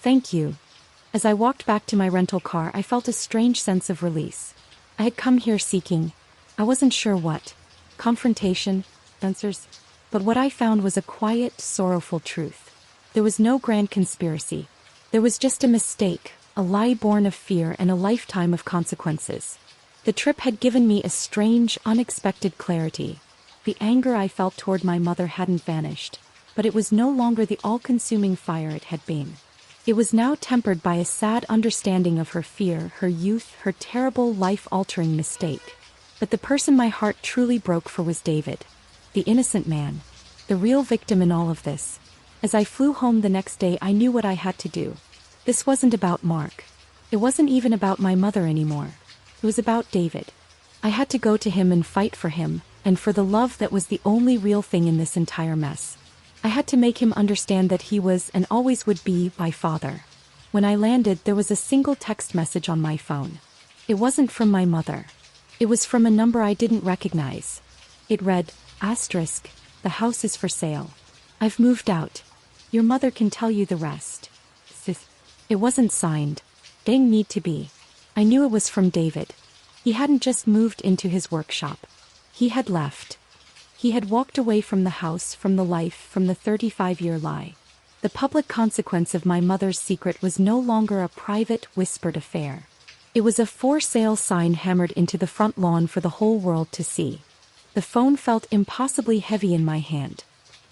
"Thank you." As I walked back to my rental car, I felt a strange sense of release. I had come here seeking. I wasn't sure what. Confrontation, answers. But what I found was a quiet, sorrowful truth. There was no grand conspiracy. There was just a mistake, a lie born of fear and a lifetime of consequences. The trip had given me a strange, unexpected clarity. The anger I felt toward my mother hadn't vanished, but it was no longer the all-consuming fire it had been. It was now tempered by a sad understanding of her fear, her youth, her terrible life-altering mistake. But the person my heart truly broke for was David. The innocent man. The real victim in all of this. As I flew home the next day, I knew what I had to do. This wasn't about Mark. It wasn't even about my mother anymore. It was about David. I had to go to him and fight for him, and for the love that was the only real thing in this entire mess. I had to make him understand that he was and always would be my father. When I landed, there was a single text message on my phone. It wasn't from my mother. It was from a number I didn't recognize. It read, asterisk, the house is for sale. I've moved out. Your mother can tell you the rest. It wasn't signed. Dang need to be. I knew it was from David. He hadn't just moved into his workshop. He had left. He had walked away from the house, from the life, from the 35-year lie. The public consequence of my mother's secret was no longer a private, whispered affair. It was a for sale sign hammered into the front lawn for the whole world to see. The phone felt impossibly heavy in my hand.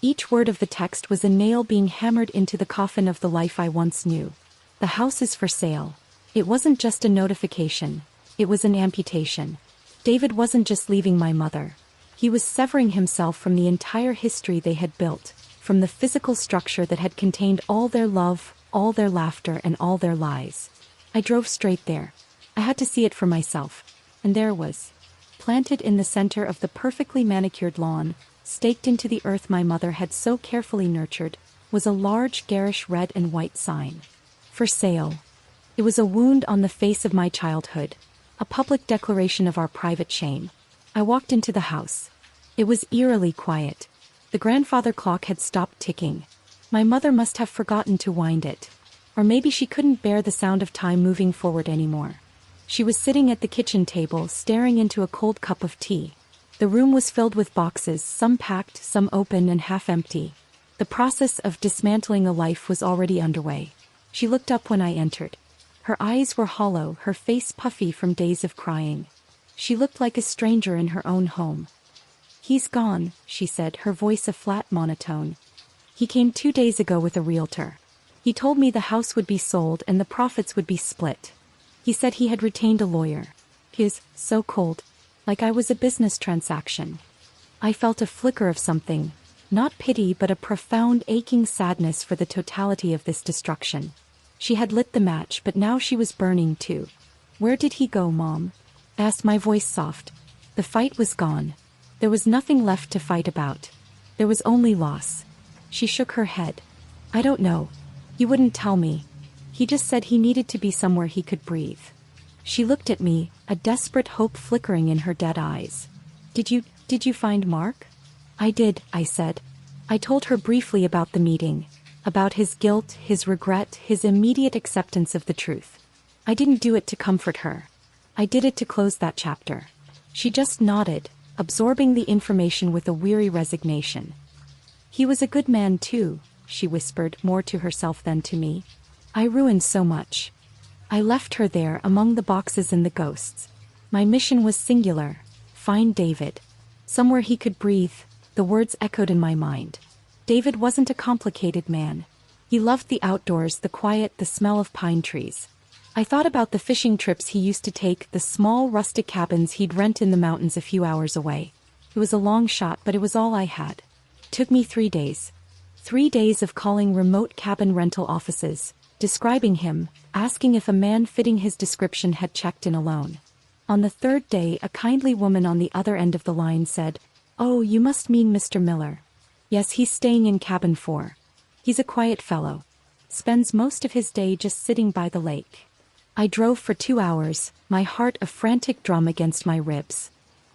Each word of the text was a nail being hammered into the coffin of the life I once knew. The house is for sale. It wasn't just a notification. It was an amputation. David wasn't just leaving my mother. He was severing himself from the entire history they had built, from the physical structure that had contained all their love, all their laughter, and all their lies. I drove straight there. I had to see it for myself. And there it was. Planted in the center of the perfectly manicured lawn, staked into the earth my mother had so carefully nurtured, was a large garish red and white sign. For sale. It was a wound on the face of my childhood, a public declaration of our private shame. I walked into the house. It was eerily quiet. The grandfather clock had stopped ticking. My mother must have forgotten to wind it. Or maybe she couldn't bear the sound of time moving forward anymore. She was sitting at the kitchen table, staring into a cold cup of tea. The room was filled with boxes, some packed, some open and half empty. The process of dismantling a life was already underway. She looked up when I entered. Her eyes were hollow, her face puffy from days of crying. She looked like a stranger in her own home. He's gone, she said, her voice a flat monotone. He came 2 days ago with a realtor. He told me the house would be sold and the profits would be split. He said he had retained a lawyer. He is so cold, like I was a business transaction. I felt a flicker of something, not pity but a profound aching sadness for the totality of this destruction. She had lit the match, but now she was burning too. Where did he go, Mom? Asked my voice soft. The fight was gone. There was nothing left to fight about. There was only loss. She shook her head. I don't know. You wouldn't tell me. He just said he needed to be somewhere he could breathe. She looked at me, a desperate hope flickering in her dead eyes. Did you find Mark? I did, I said. I told her briefly about the meeting. About his guilt, his regret, his immediate acceptance of the truth. I didn't do it to comfort her. I did it to close that chapter. She just nodded, absorbing the information with a weary resignation. He was a good man too, she whispered, more to herself than to me. I ruined so much. I left her there among the boxes and the ghosts. My mission was singular. Find David. Somewhere he could breathe. The words echoed in my mind. David wasn't a complicated man. He loved the outdoors, the quiet, the smell of pine trees. I thought about the fishing trips he used to take, the small rustic cabins he'd rent in the mountains a few hours away. It was a long shot, but it was all I had. It took me 3 days. 3 days of calling remote cabin rental offices, describing him, asking if a man fitting his description had checked in alone. On the 3rd day, a kindly woman on the other end of the line said, "Oh, you must mean Mr. Miller. Yes, he's staying in cabin 4. He's a quiet fellow. Spends most of his day just sitting by the lake." I drove for 2 hours, my heart a frantic drum against my ribs.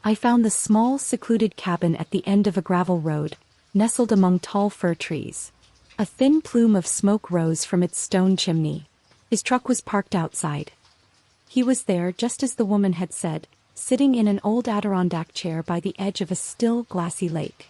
I found the small, secluded cabin at the end of a gravel road, nestled among tall fir trees. A thin plume of smoke rose from its stone chimney. His truck was parked outside. He was there, just as the woman had said, sitting in an old Adirondack chair by the edge of a still, glassy lake.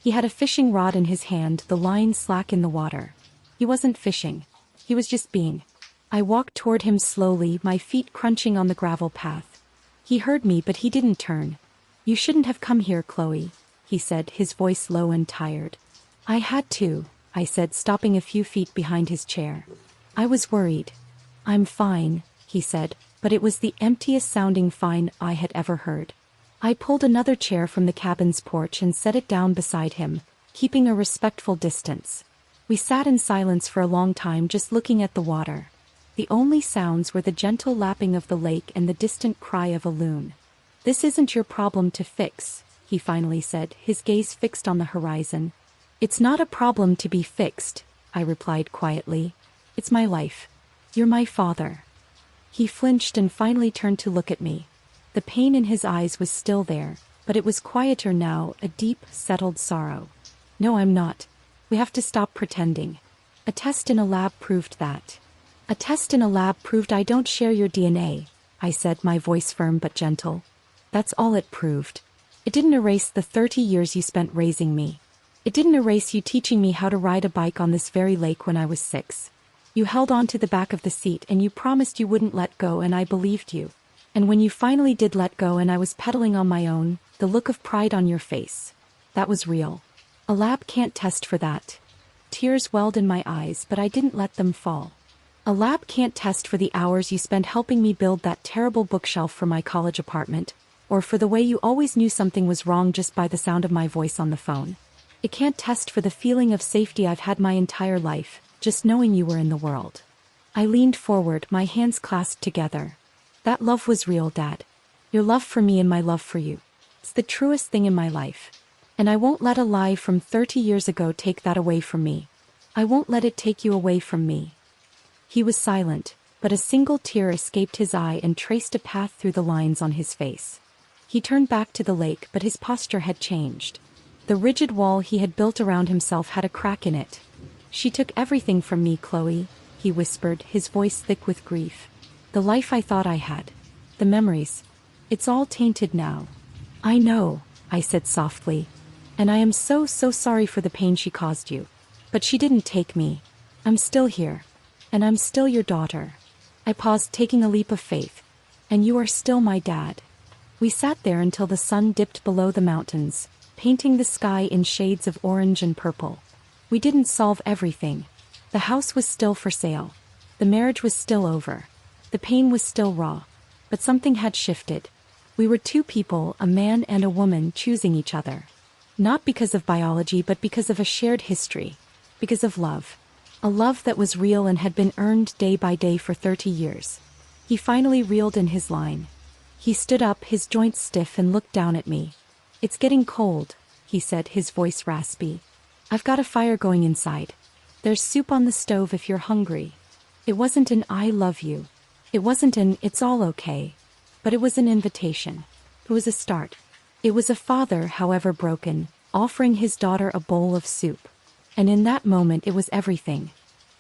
He had a fishing rod in his hand, the line slack in the water. He wasn't fishing. He was just being. I walked toward him slowly, my feet crunching on the gravel path. He heard me, but he didn't turn. "You shouldn't have come here, Chloe," he said, his voice low and tired. "I had to," I said, stopping a few feet behind his chair. "I was worried." "I'm fine," he said, but it was the emptiest sounding fine I had ever heard. I pulled another chair from the cabin's porch and set it down beside him, keeping a respectful distance. We sat in silence for a long time, just looking at the water. The only sounds were the gentle lapping of the lake and the distant cry of a loon. "This isn't your problem to fix," he finally said, his gaze fixed on the horizon. "It's not a problem to be fixed," I replied quietly. "It's my life. You're my father." He flinched and finally turned to look at me. The pain in his eyes was still there, but it was quieter now, a deep, settled sorrow. "No, I'm not. We have to stop pretending. A test in a lab proved that." "A test in a lab proved I don't share your DNA," I said, my voice firm but gentle. "That's all it proved. It didn't erase the 30 years you spent raising me. It didn't erase you teaching me how to ride a bike on this very lake when I was 6. You held on to the back of the seat and you promised you wouldn't let go, and I believed you. And when you finally did let go and I was pedaling on my own, the look of pride on your face. That was real. A lab can't test for that." Tears welled in my eyes, but I didn't let them fall. "A lab can't test for the hours you spent helping me build that terrible bookshelf for my college apartment, or for the way you always knew something was wrong just by the sound of my voice on the phone. It can't test for the feeling of safety I've had my entire life, just knowing you were in the world." I leaned forward, my hands clasped together. "That love was real, Dad. Your love for me and my love for you. It's the truest thing in my life. And I won't let a lie from 30 years ago take that away from me. I won't let it take you away from me." He was silent, but a single tear escaped his eye and traced a path through the lines on his face. He turned back to the lake, but his posture had changed. The rigid wall he had built around himself had a crack in it. "She took everything from me, Chloe," he whispered, his voice thick with grief. "The life I thought I had. The memories. It's all tainted now." "I know," I said softly. "And I am so sorry for the pain she caused you. But she didn't take me. I'm still here. And I'm still your daughter." I paused, taking a leap of faith. "And you are still my dad." We sat there until the sun dipped below the mountains, painting the sky in shades of orange and purple. We didn't solve everything. The house was still for sale. The marriage was still over. The pain was still raw. But something had shifted. We were two people, a man and a woman, choosing each other. Not because of biology, but because of a shared history. Because of love. A love that was real and had been earned day by day for 30 years. He finally reeled in his line. He stood up, his joints stiff, and looked down at me. "It's getting cold," he said, his voice raspy. "I've got a fire going inside. There's soup on the stove if you're hungry." It wasn't an "I love you." It wasn't an "it's all okay." But it was an invitation. It was a start. It was a father, however broken, offering his daughter a bowl of soup. And in that moment it was everything.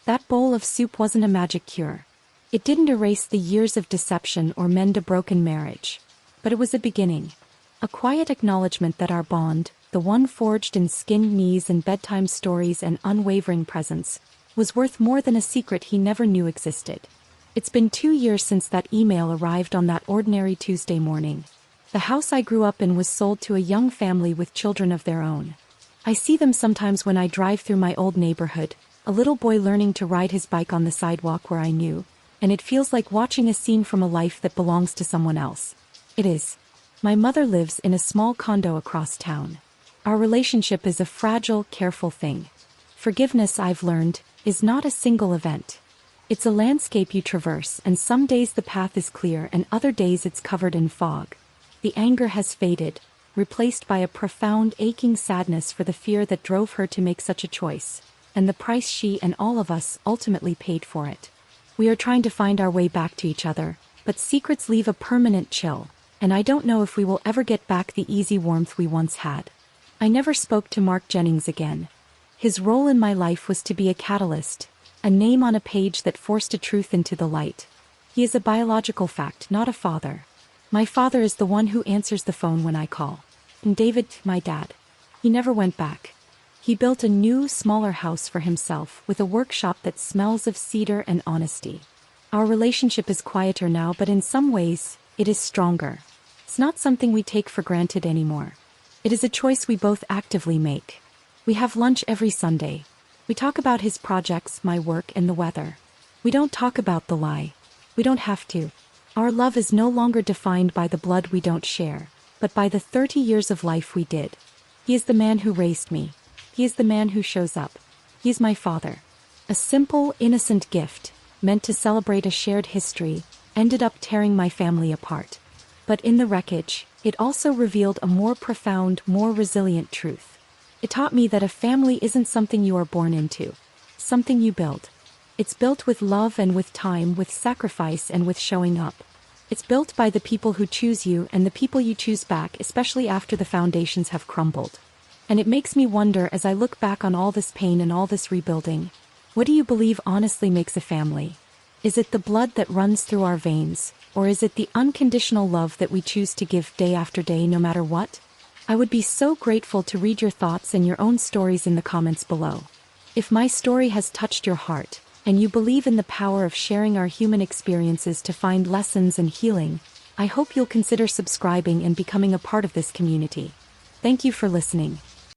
That bowl of soup wasn't a magic cure. It didn't erase the years of deception or mend a broken marriage. But it was a beginning. A quiet acknowledgement that our bond, the one forged in skinned knees and bedtime stories and unwavering presence, was worth more than a secret he never knew existed. It's been 2 years since that email arrived on that ordinary Tuesday morning. The house I grew up in was sold to a young family with children of their own. I see them sometimes when I drive through my old neighborhood, a little boy learning to ride his bike on the sidewalk where I knew, and it feels like watching a scene from a life that belongs to someone else. It is. My mother lives in a small condo across town. Our relationship is a fragile, careful thing. Forgiveness, I've learned, is not a single event. It's a landscape you traverse, and some days the path is clear and other days it's covered in fog. The anger has faded, replaced by a profound, aching sadness for the fear that drove her to make such a choice, and the price she and all of us ultimately paid for it. We are trying to find our way back to each other, but secrets leave a permanent chill, and I don't know if we will ever get back the easy warmth we once had. I never spoke to Mark Jennings again. His role in my life was to be a catalyst, a name on a page that forced a truth into the light. He is a biological fact, not a father. My father is the one who answers the phone when I call. And David, my dad, he never went back. He built a new, smaller house for himself with a workshop that smells of cedar and honesty. Our relationship is quieter now, but in some ways, it is stronger. It's not something we take for granted anymore. It is a choice we both actively make. We have lunch every Sunday. We talk about his projects, my work, and the weather. We don't talk about the lie. We don't have to. Our love is no longer defined by the blood we don't share, but by the 30 years of life we did. He is the man who raised me. He is the man who shows up. He is my father. A simple, innocent gift, meant to celebrate a shared history, ended up tearing my family apart. But in the wreckage, it also revealed a more profound, more resilient truth. It taught me that a family isn't something you are born into. It's something you build. It's built with love and with time, with sacrifice and with showing up. It's built by the people who choose you and the people you choose back, especially after the foundations have crumbled. And it makes me wonder, as I look back on all this pain and all this rebuilding, what do you believe honestly makes a family? Is it the blood that runs through our veins, or is it the unconditional love that we choose to give day after day no matter what? I would be so grateful to read your thoughts and your own stories in the comments below. If my story has touched your heart, and you believe in the power of sharing our human experiences to find lessons and healing, I hope you'll consider subscribing and becoming a part of this community. Thank you for listening.